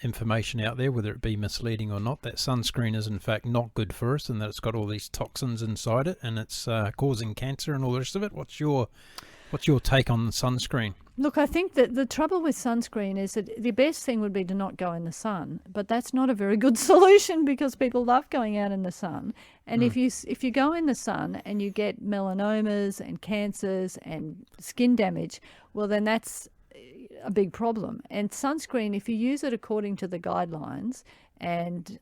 information out there, whether it be misleading or not, that sunscreen is in fact not good for us, and that it's got all these toxins inside it, and it's causing cancer and all the rest of it. What's your take on sunscreen? Look, I think that the trouble with sunscreen is that the best thing would be to not go in the sun, but that's not a very good solution, because people love going out in the sun. And if you go in the sun and you get melanomas and cancers and skin damage, well, then that's a big problem. And sunscreen, if you use it according to the guidelines, and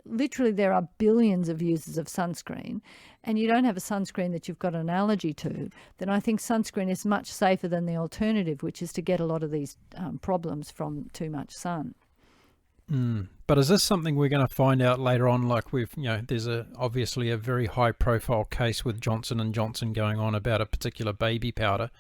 literally there are billions of users of sunscreen, and you don't have a sunscreen that you've got an allergy to, then I think sunscreen is much safer than the alternative, which is to get a lot of these problems from too much sun. But is this something we're going to find out later on? Like there's obviously a very high profile case with Johnson & Johnson going on about a particular baby powder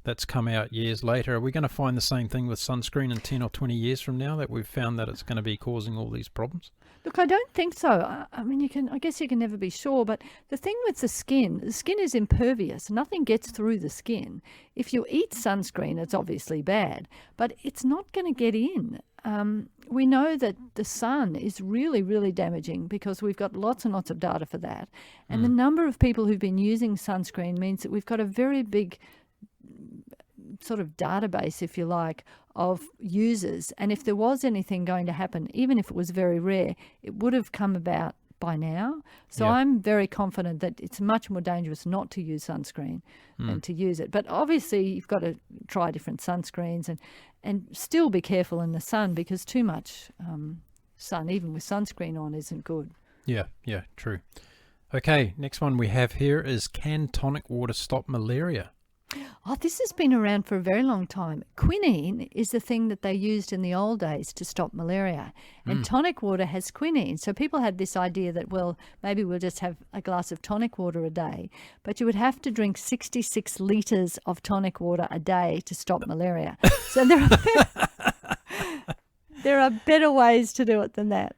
that's come out years later. Are we going to find the same thing with sunscreen in 10 or 20 years from now, that we've found that it's going to be causing all these problems? Look, I don't think so. I mean, I guess you can never be sure, but the thing with the skin is impervious. Nothing gets through the skin. If you eat sunscreen, it's obviously bad, but it's not going to get in. We know that the sun is really, really damaging because we've got lots and lots of data for that. And the number of people who've been using sunscreen means that we've got a very big sort of database, if you like, of users. And if there was anything going to happen, even if it was very rare, it would have come about by now. So I'm very confident that it's much more dangerous not to use sunscreen than to use it. But obviously you've got to try different sunscreens and still be careful in the sun, because too much sun, even with sunscreen on, isn't good. Yeah, true. Okay, next one we have here is, can tonic water stop malaria? Oh, this has been around for a very long time. Quinine is the thing that they used in the old days to stop malaria. And tonic water has quinine. So people had this idea that, well, maybe we'll just have a glass of tonic water a day. But you would have to drink 66 litres of tonic water a day to stop malaria. So there are better ways to do it than that.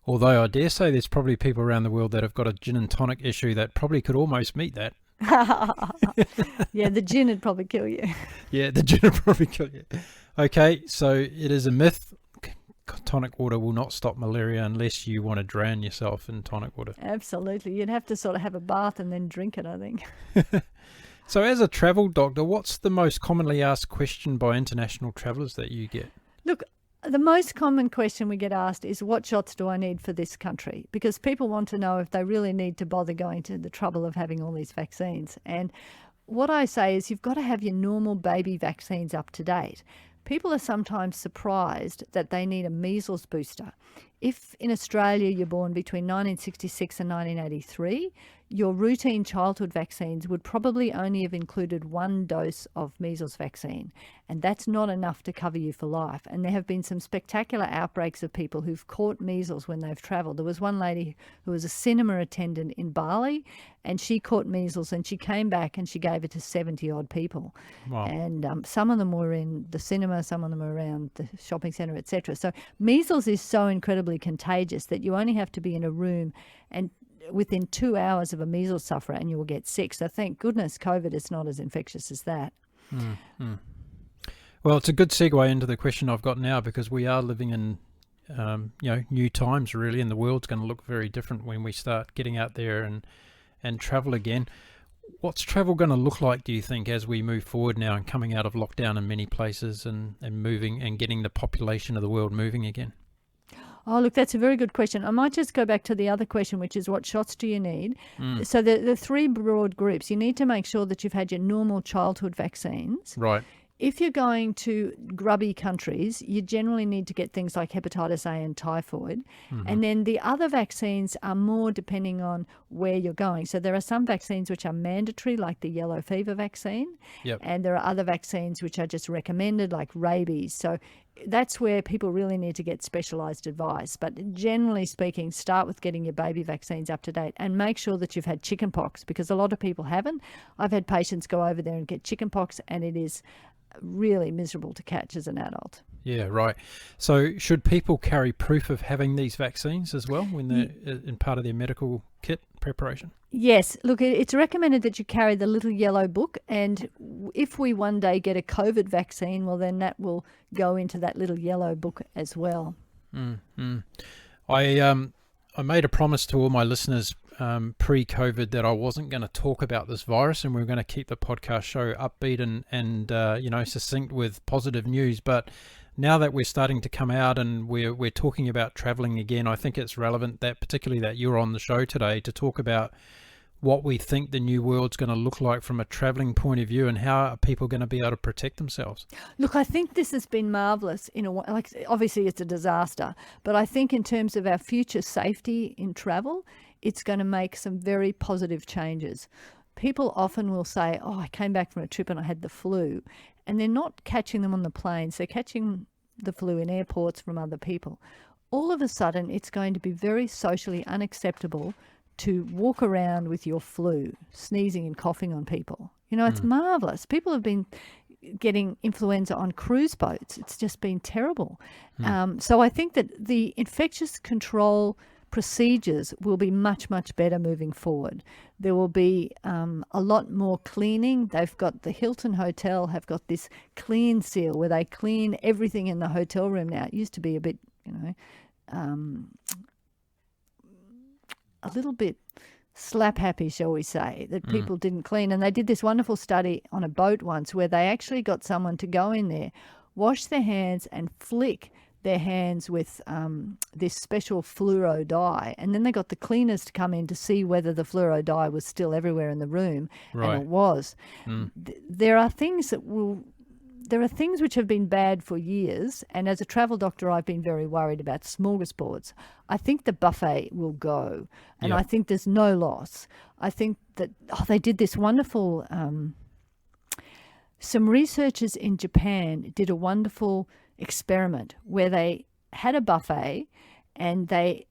Although I dare say there's probably people around the world that have got a gin and tonic issue that probably could almost meet that. Yeah, the gin would probably kill you. Yeah, the gin would probably kill you. Okay, so it is a myth. Tonic water will not stop malaria unless you want to drown yourself in tonic water. Absolutely. You'd have to sort of have a bath and then drink it, I think. So as a travel doctor, what's the most commonly asked question by international travellers that you get? Look, the most common question we get asked is, what shots do I need for this country? Because people want to know if they really need to bother going to the trouble of having all these vaccines. And what I say is, you've got to have your normal baby vaccines up to date. People are sometimes surprised that they need a measles booster. If in Australia you're born between 1966 and 1983, your routine childhood vaccines would probably only have included one dose of measles vaccine, and that's not enough to cover you for life. And there have been some spectacular outbreaks of people who've caught measles when they've travelled. There was one lady who was a cinema attendant in Bali, and she caught measles, and she came back and she gave it to 70-odd people. Wow. And some of them were in the cinema, some of them were around the shopping centre, etc. So measles is so incredibly contagious that you only have to be in a room and within 2 hours of a measles sufferer and you will get sick. So thank goodness COVID is not as infectious as that. Well, it's a good segue into the question I've got now, because we are living in new times really, and the world's going to look very different when we start getting out there and travel again. What's travel going to look like, do you think, as we move forward now and coming out of lockdown in many places and moving and getting the population of the world moving again? Oh, look, that's a very good question. I might just go back to the other question, which is, what shots do you need? So the three broad groups. You need to make sure that you've had your normal childhood vaccines. Right. If you're going to grubby countries, you generally need to get things like hepatitis A and typhoid. And then the other vaccines are more depending on where you're going. So there are some vaccines which are mandatory, like the yellow fever vaccine. Yep. And there are other vaccines which are just recommended, like rabies. So that's where people really need to get specialised advice. But generally speaking, start with getting your baby vaccines up to date and make sure that you've had chickenpox, because a lot of people haven't. I've had patients go over there and get chickenpox, and it is really miserable to catch as an adult. Yeah, right. So should people carry proof of having these vaccines as well when they're in part of their medical kit preparation? Yes. Look, it's recommended that you carry the little yellow book, and if we one day get a COVID vaccine, well, then that will go into that little yellow book as well. I made a promise to all my listeners pre-COVID that I wasn't going to talk about this virus, and we were going to keep the podcast show upbeat and succinct with positive news. But now that we're starting to come out and we're talking about traveling again, I think it's relevant that particularly that you're on the show today to talk about what we think the new world's going to look like from a traveling point of view, and how are people going to be able to protect themselves. Look, I think this has been marvellous in a way. Like, obviously it's a disaster, but I think in terms of our future safety in travel, it's going to make some very positive changes. People often will say, oh, I came back from a trip and I had the flu, and they're not catching them on the planes. They're catching the flu in airports from other people. All of a sudden, it's going to be very socially unacceptable to walk around with your flu, sneezing and coughing on people. It's marvellous. People have been getting influenza on cruise boats. It's just been terrible. So I think that the infectious control procedures will be much, much better moving forward. There will be a lot more cleaning. They've got the Hilton Hotel have got this clean seal where they clean everything in the hotel room now. It used to be a bit, a little bit slap happy, shall we say, that people didn't clean. And they did this wonderful study on a boat once where they actually got someone to go in there, wash their hands and flick their hands with this special fluoro dye, and then they got the cleaners to come in to see whether the fluoro dye was still everywhere in the room, and it was. There are things which have been bad for years, and as a travel doctor I've been very worried about smorgasbords. I think the buffet will go, and I think there's no loss. I think that they did this wonderful some researchers in Japan did a wonderful experiment where they had a buffet and they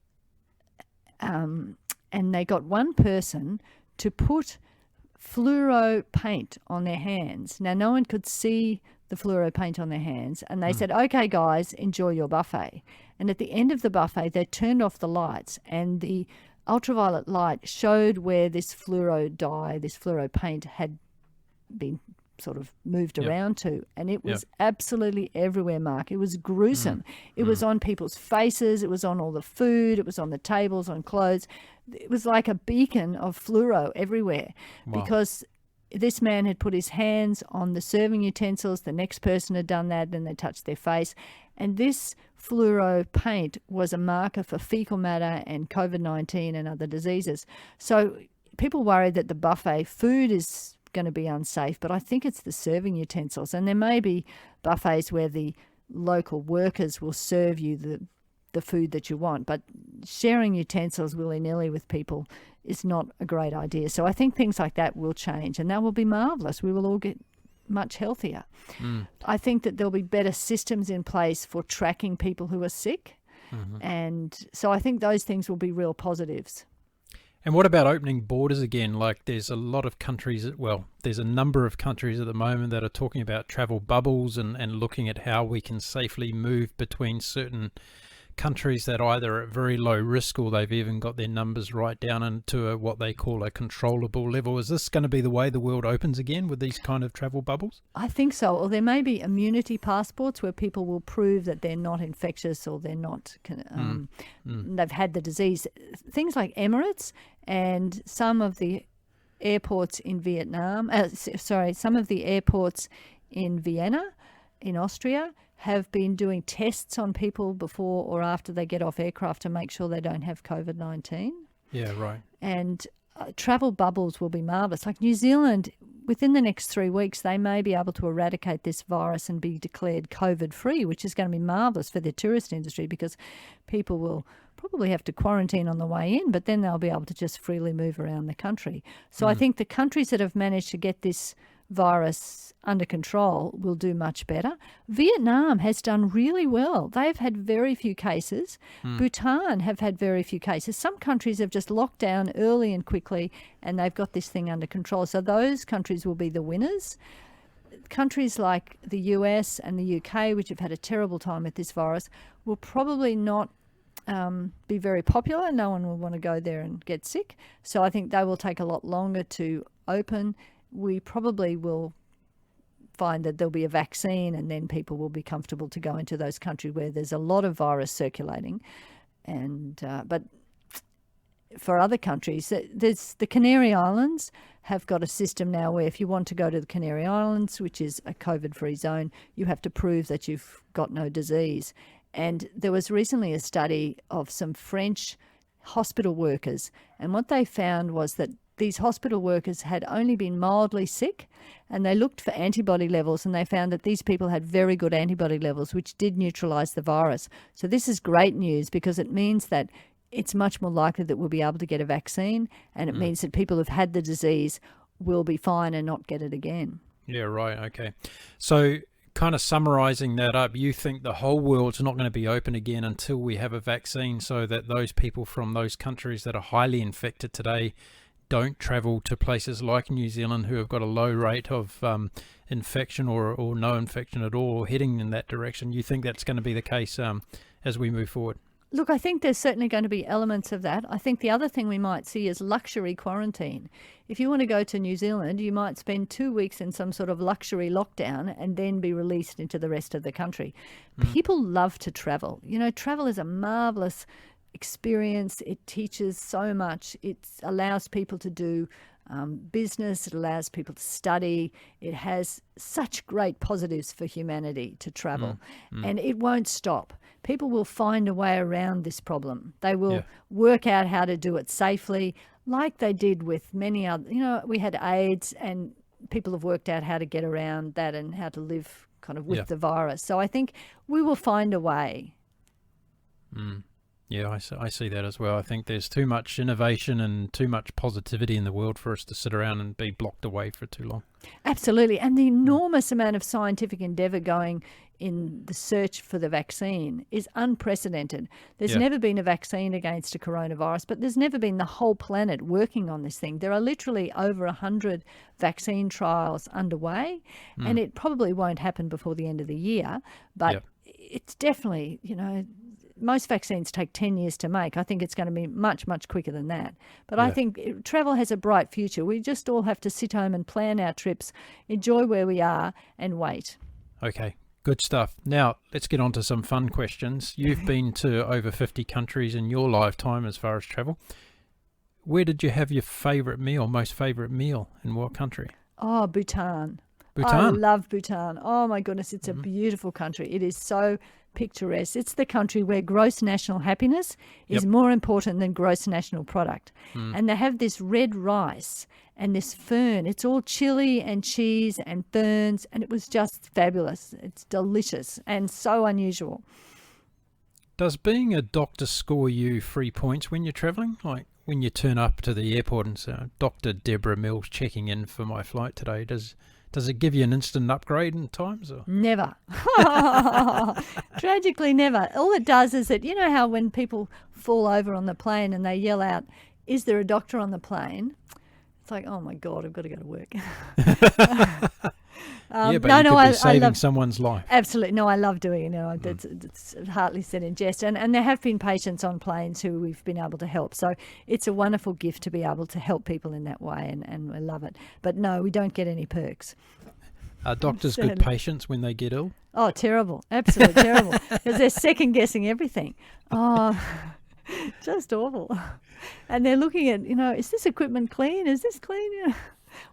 got one person to put fluoro paint on their hands. Now, no one could see the fluoro paint on their hands, and they said, okay, guys, enjoy your buffet. And at the end of the buffet, they turned off the lights, and the ultraviolet light showed where this fluoro dye, this fluoro paint had been sort of moved around to, and it was absolutely everywhere, Mark. It was gruesome. It was on people's faces, it was on all the food, it was on the tables, on clothes. It was like a beacon of fluoro everywhere. Because this man had put his hands on the serving utensils, the next person had done that, then they touched their face, and this fluoro paint was a marker for fecal matter and COVID-19 and other diseases. So people worried that the buffet food is going to be unsafe, but I think it's the serving utensils. And there may be buffets where the local workers will serve you the food that you want, but sharing utensils willy-nilly with people is not a great idea. So I think things like that will change, and that will be marvellous. We will all get much healthier. I think that there'll be better systems in place for tracking people who are sick, and so I think those things will be real positives. And what about opening borders again? Like there's a lot of countries, there's a number of countries at the moment that are talking about travel bubbles and looking at how we can safely move between certain countries that either are at very low risk or they've even got their numbers right down into what they call a controllable level. Is this going to be the way the world opens again with these kind of travel bubbles? I think so. Or there may be immunity passports where people will prove that they're not infectious or they're not, they've had the disease. Things like Emirates and some of the airports in Vietnam, some of the airports in Vienna, in Austria, have been doing tests on people before or after they get off aircraft to make sure they don't have COVID-19. Yeah, right. And travel bubbles will be marvellous. Like New Zealand, within the next 3 weeks, they may be able to eradicate this virus and be declared COVID-free, which is going to be marvellous for the tourist industry because people will probably have to quarantine on the way in, but then they'll be able to just freely move around the country. So I think the countries that have managed to get this virus under control will do much better. Vietnam has done really well. They've had very few cases. Bhutan have had very few cases. Some countries have just locked down early and quickly and they've got this thing under control. So those countries will be the winners. Countries like the US and the UK, which have had a terrible time with this virus, will probably not be very popular. No one will want to go there and get sick. So I think they will take a lot longer to open. We probably will find that there'll be a vaccine and then people will be comfortable to go into those countries where there's a lot of virus circulating. And but for other countries, there's the Canary Islands have got a system now where if you want to go to the Canary Islands, which is a COVID-free zone, you have to prove that you've got no disease. And there was recently a study of some French hospital workers, and what they found was that these hospital workers had only been mildly sick, and they looked for antibody levels and they found that these people had very good antibody levels, which did neutralize the virus. So this is great news because it means that it's much more likely that we'll be able to get a vaccine, and it means that people who've had the disease will be fine and not get it again. Yeah, right. Okay. So kind of summarizing that up, you think the whole world's not going to be open again until we have a vaccine, so that those people from those countries that are highly infected today don't travel to places like New Zealand, who have got a low rate of infection or no infection at all, heading in that direction? You think that's going to be the case as we move forward? Look, I think there's certainly going to be elements of that. I think the other thing we might see is luxury quarantine. If you want to go to New Zealand, you might spend 2 weeks in some sort of luxury lockdown and then be released into the rest of the country. People love to travel. You know, travel is a marvellous experience. It teaches so much. It allows people to do business. It allows people to study. It has such great positives for humanity to travel, and it won't stop. People will find a way around this problem. They will work out how to do it safely, like they did with many other. You know, we had AIDS, and people have worked out how to get around that and how to live kind of with the virus. So I think we will find a way. Yeah, I see that as well. I think there's too much innovation and too much positivity in the world for us to sit around and be blocked away for too long. Absolutely. And the enormous amount of scientific endeavour going in the search for the vaccine is unprecedented. There's never been a vaccine against a coronavirus, but there's never been the whole planet working on this thing. There are literally over 100 vaccine trials underway, and it probably won't happen before the end of the year, but it's definitely, you know, most vaccines take 10 years to make. I think it's going to be much, much quicker than that. But I think travel has a bright future. We just all have to sit home and plan our trips, enjoy where we are, and wait. Okay, good stuff. Now, let's get on to some fun questions. You've been to over 50 countries in your lifetime as far as travel. Where did you have your favourite meal, most favourite meal, in what country? Oh, Bhutan. Bhutan? I love Bhutan. Oh, my goodness, it's a beautiful country. It is so picturesque. It's the country where gross national happiness is more important than gross national product. And they have this red rice and this fern. It's all chili and cheese and ferns, and it was just fabulous. It's delicious and so unusual. Does being a doctor score you free points when you're travelling? Like when you turn up to the airport and say, Dr Deborah Mills checking in for my flight today, does it give you an instant upgrade in times? Or? Never. Tragically, never. All it does is that, you know how when people fall over on the plane and they yell out, "Is there a doctor on the plane?" It's like, oh my God, I've got to go to work. Yeah, but you could be saving someone's life. Absolutely. No, I love doing it. You know, it's hardly said in jest. And there have been patients on planes who we've been able to help. So it's a wonderful gift to be able to help people in that way, and I love it. But no, we don't get any perks. Are doctors good patients when they get ill? Oh, terrible. Absolutely terrible. Because they're second-guessing everything. Oh, just awful. And they're looking at, you know, is this equipment clean? Is this clean? You know,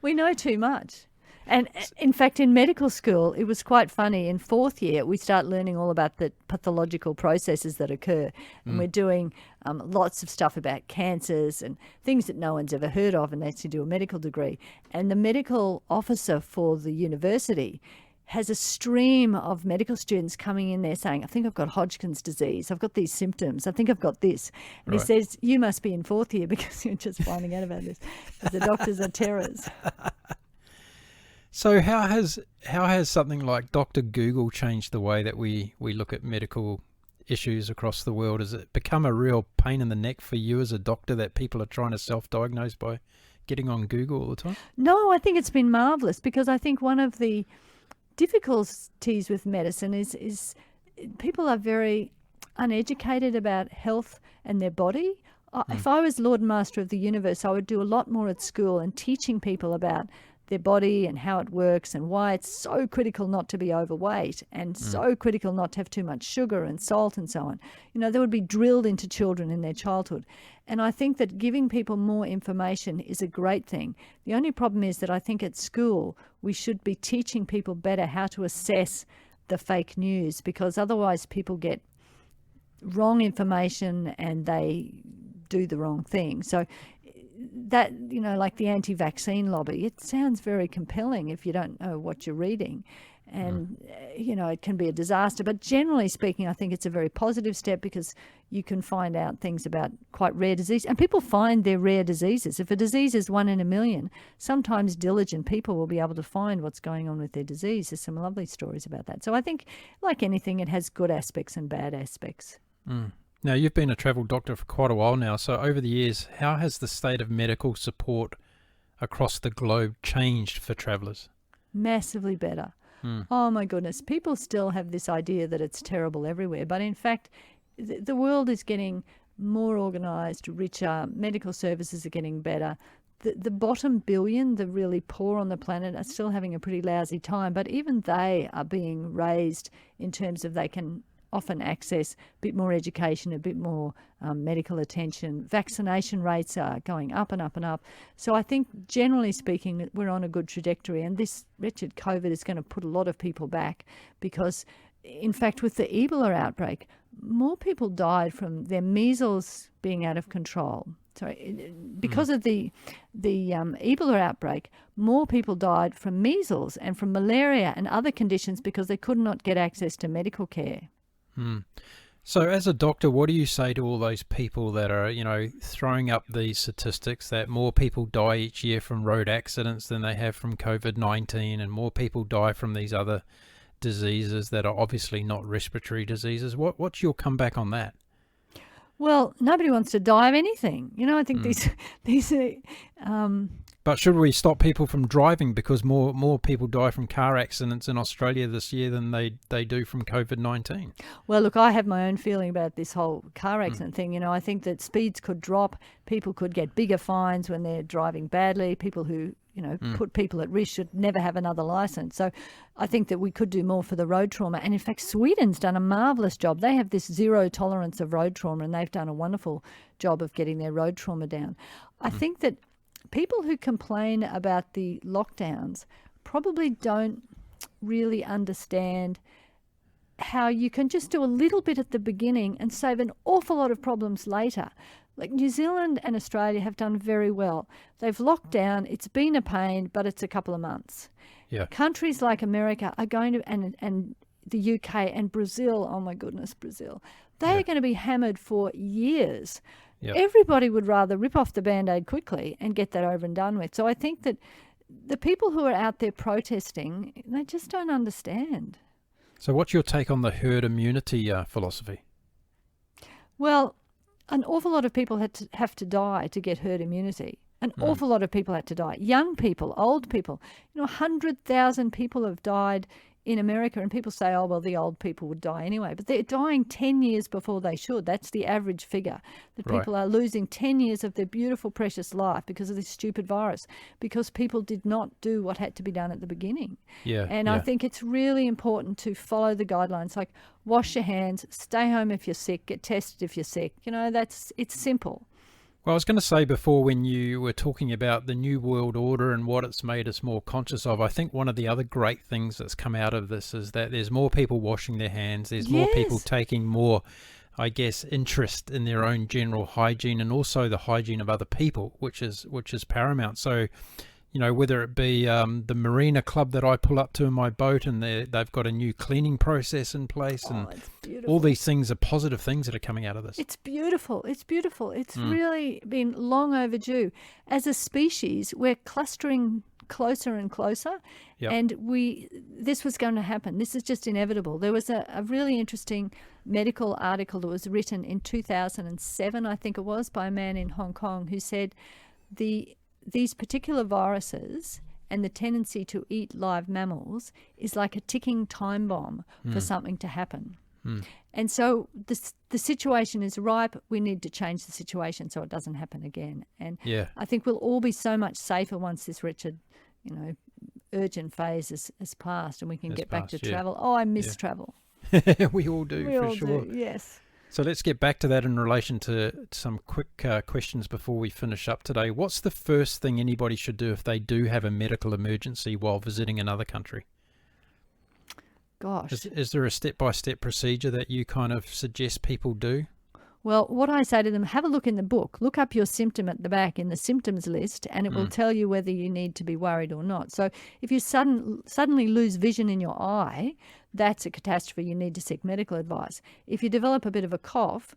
we know too much. And in fact, in medical school, it was quite funny. In fourth year, we start learning all about the pathological processes that occur. And we're doing lots of stuff about cancers and things that no one's ever heard of, and they actually do a medical degree. And the medical officer for the university has a stream of medical students coming in there saying, I think I've got Hodgkin's disease. I've got these symptoms. I think I've got this. And he says, you must be in fourth year because you're just finding out about this. Because the doctors are terrors. So how has something like Dr. Google changed the way that we look at medical issues across the world? Has it become a real pain in the neck for you as a doctor that people are trying to self-diagnose by getting on Google all the time? No, I think it's been marvellous, because I think one of the difficulties with medicine is people are very uneducated about health and their body. If I was Lord and Master of the Universe, I would do a lot more at school and teaching people about their body and how it works and why it's so critical not to be overweight and so critical not to have too much sugar and salt and so on. You know, they would be drilled into children in their childhood. And I think that giving people more information is a great thing. The only problem is that I think at school we should be teaching people better how to assess the fake news, because otherwise people get wrong information and they do the wrong thing. So that, you know, like the anti-vaccine lobby, it sounds very compelling if you don't know what you're reading. And, you know, it can be a disaster. But generally speaking, I think it's a very positive step, because you can find out things about quite rare disease. And people find their rare diseases. If a disease is 1 in a million, sometimes diligent people will be able to find what's going on with their disease. There's some lovely stories about that. So I think, like anything, it has good aspects and bad aspects. Now, you've been a travel doctor for quite a while now, so over the years, how has the state of medical support across the globe changed for travellers? Massively better. Oh my goodness. People still have this idea that it's terrible everywhere, but in fact, the world is getting more organised, richer, medical services are getting better. The bottom billion, the really poor on the planet, are still having a pretty lousy time, but even they are being raised in terms of they can often access a bit more education, a bit more medical attention. Vaccination rates are going up and up and up. So I think, generally speaking, that we're on a good trajectory, and this wretched COVID is going to put a lot of people back because, in fact, with the Ebola outbreak, more people died from their measles being out of control. So because of the Ebola outbreak, more people died from measles and from malaria and other conditions because they could not get access to medical care. So as a doctor, what do you say to all those people that are, throwing up these statistics that more people die each year from road accidents than they have from COVID-19, and more people die from these other diseases that are obviously not respiratory diseases? What's your comeback on that? Well, nobody wants to die of anything. I think these are... But should we stop people from driving because more people die from car accidents in Australia this year than they do from COVID-19? Well, look, I have my own feeling about this whole car accident thing. I think that speeds could drop. People could get bigger fines when they're driving badly. People who, put people at risk should never have another licence. So I think that we could do more for the road trauma. And in fact, Sweden's done a marvellous job. They have this zero tolerance of road trauma, and they've done a wonderful job of getting their road trauma down. I think that people who complain about the lockdowns probably don't really understand how you can just do a little bit at the beginning and save an awful lot of problems later. Like New Zealand and Australia have done very well. They've locked down. It's been a pain, but it's a couple of months. Yeah. Countries like America are going to, and the UK and Brazil, oh my goodness, Brazil, they are going to be hammered for years. Yep. Everybody would rather rip off the Band-Aid quickly and get that over and done with. So I think that the people who are out there protesting, they just don't understand. So what's your take on the herd immunity philosophy? Well, an awful lot of people have to die to get herd immunity. An awful lot of people had to die. Young people, old people. 100,000 people have died in America, and people say, oh, well, the old people would die anyway. But they're dying 10 years before they should. That's the average figure, that people are losing 10 years of their beautiful, precious life because of this stupid virus, because people did not do what had to be done at the beginning. I think it's really important to follow the guidelines, like wash your hands, stay home if you're sick, get tested if you're sick. It's simple. Well, I was going to say before, when you were talking about the New World Order and what it's made us more conscious of, I think one of the other great things that's come out of this is that there's more people washing their hands. There's more people taking more, I guess, interest in their own general hygiene, and also the hygiene of other people, which is paramount. So, whether it be the marina club that I pull up to in my boat, and they've got a new cleaning process in place, and all these things are positive things that are coming out of this. It's beautiful. It's beautiful. It's really been long overdue. As a species, we're clustering closer and closer, and this was going to happen. This is just inevitable. There was a really interesting medical article that was written in 2007, I think it was, by a man in Hong Kong who said these particular viruses and the tendency to eat live mammals is like a ticking time bomb for something to happen. And so the situation is ripe. We need to change the situation so it doesn't happen again. And I think we'll all be so much safer once this wretched, urgent phase is passed and we can get back to travel. Oh, I miss travel. We all do, for sure. Yes. So let's get back to that in relation to some quick questions before we finish up today. What's the first thing anybody should do if they do have a medical emergency while visiting another country? Gosh. Is there a step-by-step procedure that you kind of suggest people do? Well, what I say to them, have a look in the book. Look up your symptom at the back in the symptoms list, and it will tell you whether you need to be worried or not. So if you suddenly lose vision in your eye, that's a catastrophe. You need to seek medical advice. If you develop a bit of a cough,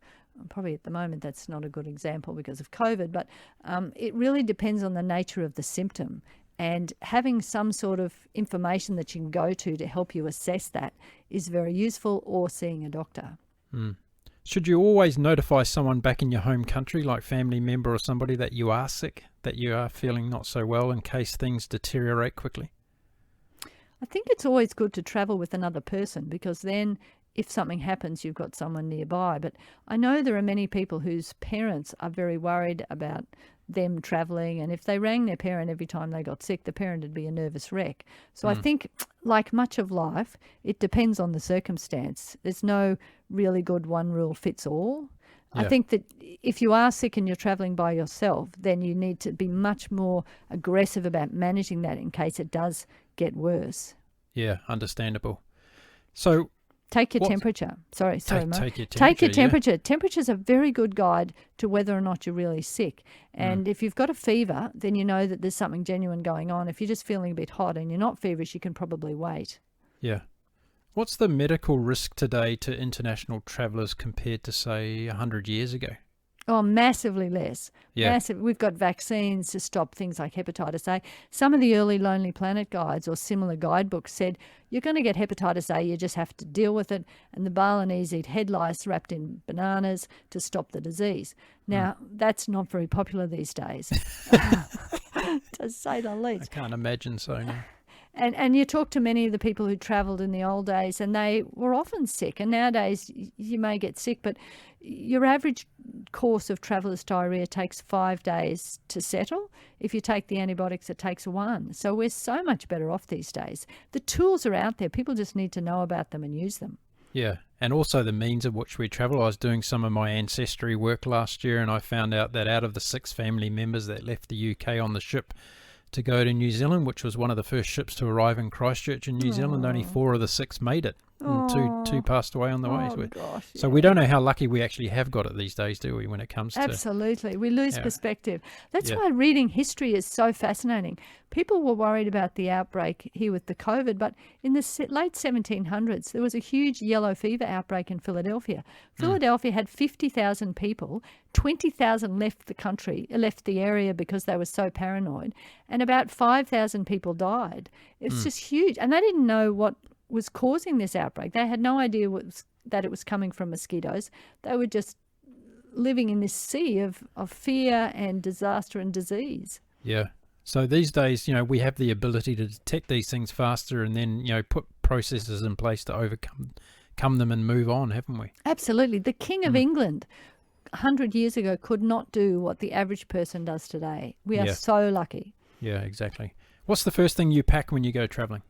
probably at the moment that's not a good example because of COVID, but it really depends on the nature of the symptom. And having some sort of information that you can go to help you assess that is very useful, or seeing a doctor. Should you always notify someone back in your home country, like family member or somebody, that you are sick, that you are feeling not so well, in case things deteriorate quickly? I think it's always good to travel with another person, because then if something happens, you've got someone nearby. But I know there are many people whose parents are very worried about them travelling, and if they rang their parent every time they got sick, the parent would be a nervous wreck. So I think, like much of life, it depends on the circumstance. There's no really good one rule fits all. I think that if you are sick and you're travelling by yourself, then you need to be much more aggressive about managing that in case it does get worse. Yeah, understandable. So take your temperature. Sorry, Mark. Take your temperature. Take your temperature. Temperature's a very good guide to whether or not you're really sick. And if you've got a fever, then you know that there's something genuine going on. If you're just feeling a bit hot and you're not feverish, you can probably wait. Yeah. What's the medical risk today to international travellers compared to, say, 100 years ago? Oh, massively less. Yeah. Massive. We've got vaccines to stop things like hepatitis A. Some of the early Lonely Planet guides or similar guidebooks said, you're going to get hepatitis A, you just have to deal with it. And the Balinese eat head lice wrapped in bananas to stop the disease. Now, that's not very popular these days, to say the least. I can't imagine so, no. And you talk to many of the people who travelled in the old days, and they were often sick. And nowadays you may get sick, but your average course of traveller's diarrhoea takes 5 days to settle. If you take the antibiotics, it takes 1. So we're so much better off these days. The tools are out there. People just need to know about them and use them. Yeah, and also the means of which we travel. I was doing some of my ancestry work last year, and I found out that out of the 6 family members that left the UK on the ship to go to New Zealand, which was one of the first ships to arrive in Christchurch in New Zealand, only 4 of the 6 made it, and two passed away on the way. Gosh, so we don't know how lucky we actually have got it these days, do we, when it comes to... Absolutely. We lose perspective. That's why reading history is so fascinating. People were worried about the outbreak here with the COVID, but in the late 1700s, there was a huge yellow fever outbreak in Philadelphia. Philadelphia had 50,000 people. 20,000 left the area because they were so paranoid, and about 5,000 people died. It's just huge. And they didn't know what was causing this outbreak. They had no idea that it was coming from mosquitoes. They were just living in this sea of fear and disaster and disease. Yeah. So these days, we have the ability to detect these things faster and then, put processes in place to overcome them and move on, haven't we? Absolutely. The King of England 100 years ago could not do what the average person does today. We are so lucky. Yeah, exactly. What's the first thing you pack when you go travelling?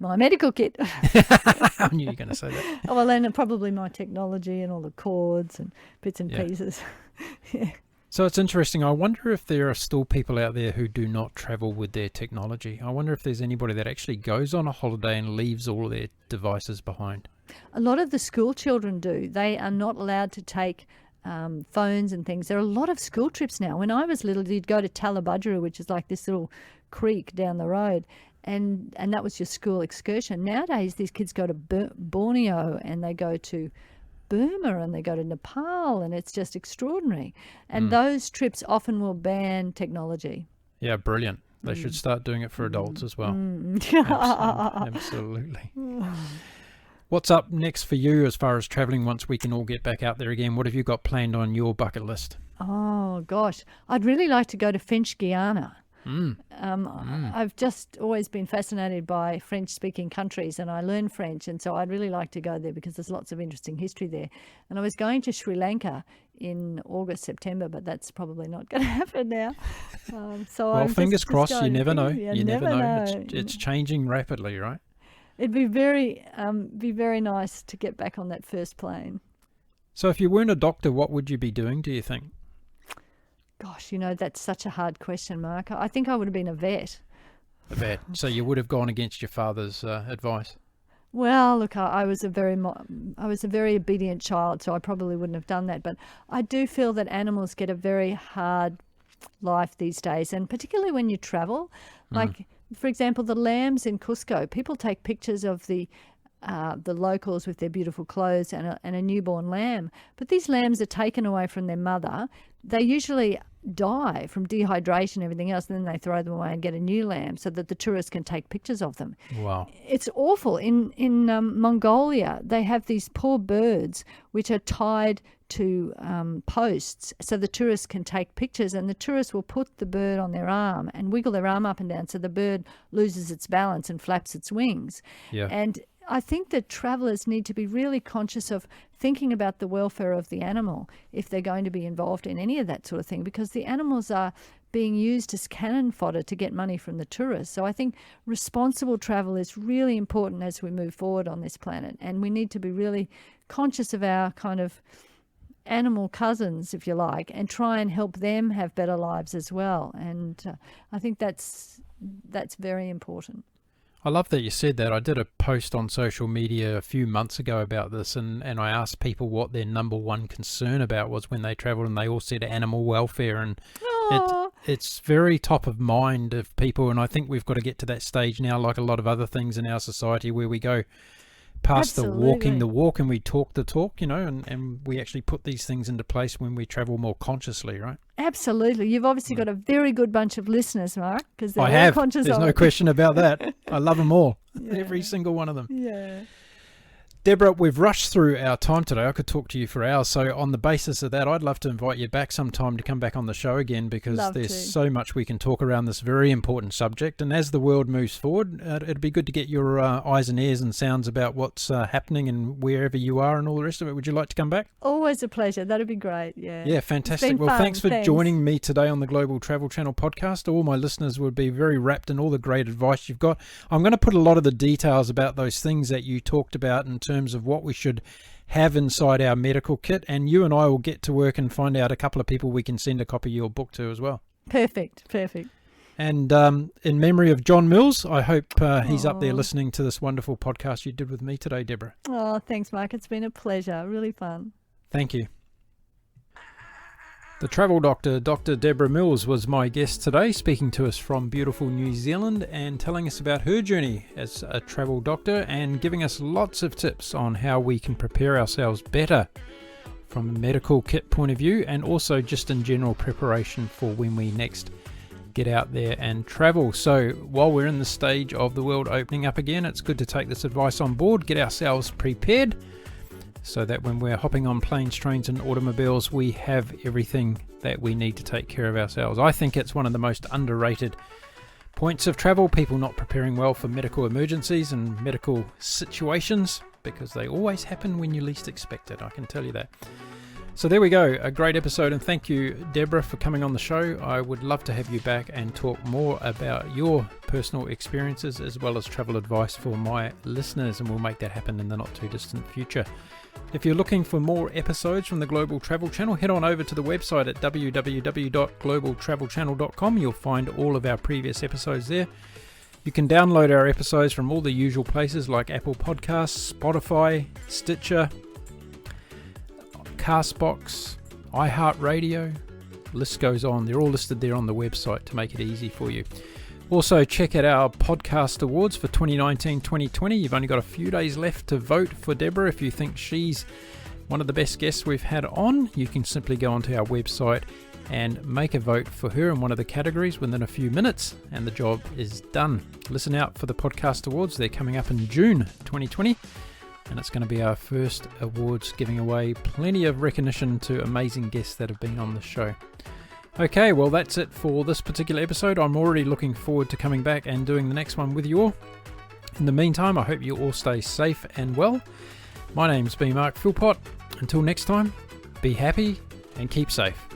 My medical kit. I knew you were going to say that. Oh, well, then probably my technology and all the cords and bits and pieces. So it's interesting. I wonder if there are still people out there who do not travel with their technology. I wonder if there's anybody that actually goes on a holiday and leaves all their devices behind. A lot of the school children do. They are not allowed to take phones and things. There are a lot of school trips now. When I was little, you'd go to Tallabudgera, which is like this little creek down the road, and that was your school excursion. Nowadays, these kids go to Borneo and they go to Burma and they go to Nepal, and it's just extraordinary. And those trips often will ban technology. Yeah, brilliant. They should start doing it for adults as well. Absolutely. What's up next for you as far as travelling once we can all get back out there again? What have you got planned on your bucket list? Oh, gosh. I'd really like to go to French Guiana. I've just always been fascinated by French-speaking countries, and I learned French, and so I'd really like to go there because there's lots of interesting history there. And I was going to Sri Lanka in August, September, but that's probably not going to happen now. Well, fingers crossed. You never know. You never know. It's changing rapidly, right? It'd be very nice to get back on that first plane. So if you weren't a doctor, what would you be doing, do you think? Gosh, that's such a hard question, Mark. I think I would have been a vet. A vet. So you would have gone against your father's advice. Well, look, I was a very obedient child, so I probably wouldn't have done that. But I do feel that animals get a very hard life these days, and particularly when you travel. Like, for example, the lambs in Cusco. People take pictures of the locals with their beautiful clothes and a newborn lamb. But these lambs are taken away from their mother. They usually die from dehydration and everything else, and then they throw them away and get a new lamb so that the tourists can take pictures of them. Wow. It's awful. In Mongolia, they have these poor birds which are tied to posts so the tourists can take pictures, and the tourists will put the bird on their arm and wiggle their arm up and down so the bird loses its balance and flaps its wings. Yeah. And I think that travellers need to be really conscious of thinking about the welfare of the animal if they're going to be involved in any of that sort of thing, because the animals are being used as cannon fodder to get money from the tourists. So I think responsible travel is really important as we move forward on this planet, and we need to be really conscious of our kind of animal cousins, if you like, and try and help them have better lives as well. And I think that's very important. I love that you said that. I did a post on social media a few months ago about this, and I asked people what their number one concern about was when they travelled, and they all said animal welfare, and it's very top of mind of people, and I think we've got to get to that stage now, like a lot of other things in our society, where we go past the walking the walk and we talk the talk, you know, and we actually put these things into place when we travel more consciously, right? Absolutely. You've obviously got a very good bunch of listeners, Mark, because they're I have. all conscious There's of no it. question about that. I love them all, Yeah. every single one of them. Yeah. Deborah, we've rushed through our time today. I could talk to you for hours. So on the basis of that, I'd love to invite you back sometime to come back on the show again, because there's so much we can talk around this very important subject. And as the world moves forward, it'd be good to get your eyes and ears and sounds about what's happening and wherever you are and all the rest of it. Would you like to come back? Always a pleasure. That'd be great. Yeah. Yeah, fantastic. Well, thanks for joining me today on the Global Travel Channel podcast. All my listeners would be very wrapped in all the great advice you've got. I'm going to put a lot of the details about those things that you talked about in terms of what we should have inside our medical kit, and you and I will get to work and find out a couple of people we can send a copy of your book to as well. Perfect. And in memory of John Mills, I hope he's up there listening to this wonderful podcast you did with me today, Deborah. Oh, thanks, Mark. It's been a pleasure. Really fun. Thank you. The travel doctor, Dr Deborah Mills, was my guest today, speaking to us from beautiful New Zealand and telling us about her journey as a travel doctor and giving us lots of tips on how we can prepare ourselves better from a medical kit point of view, and also just in general preparation for when we next get out there and travel. So while we're in the stage of the world opening up again, it's good to take this advice on board, get ourselves prepared, so that when we're hopping on planes, trains and automobiles, we have everything that we need to take care of ourselves. I think it's one of the most underrated points of travel, people not preparing well for medical emergencies and medical situations, because they always happen when you least expect it, I can tell you that. So there we go, a great episode, and thank you, Deborah, for coming on the show. I would love to have you back and talk more about your personal experiences as well as travel advice for my listeners, and we'll make that happen in the not too distant future. If you're looking for more episodes from the Global Travel Channel, head on over to the website at www.globaltravelchannel.com. You'll find all of our previous episodes there. You can download our episodes from all the usual places like Apple Podcasts, Spotify, Stitcher, Castbox, iHeartRadio, the list goes on. They're all listed there on the website to make it easy for you. Also, check out our podcast awards for 2019-2020. You've only got a few days left to vote for Deborah. If you think she's one of the best guests we've had on, you can simply go onto our website and make a vote for her in one of the categories within a few minutes, and the job is done. Listen out for the podcast awards. They're coming up in June 2020, and it's going to be our first awards, giving away plenty of recognition to amazing guests that have been on the show. Okay, well, that's it for this particular episode. I'm already looking forward to coming back and doing the next one with you all. In the meantime, I hope you all stay safe and well. My name's been Mark Philpott. Until next time, be happy and keep safe.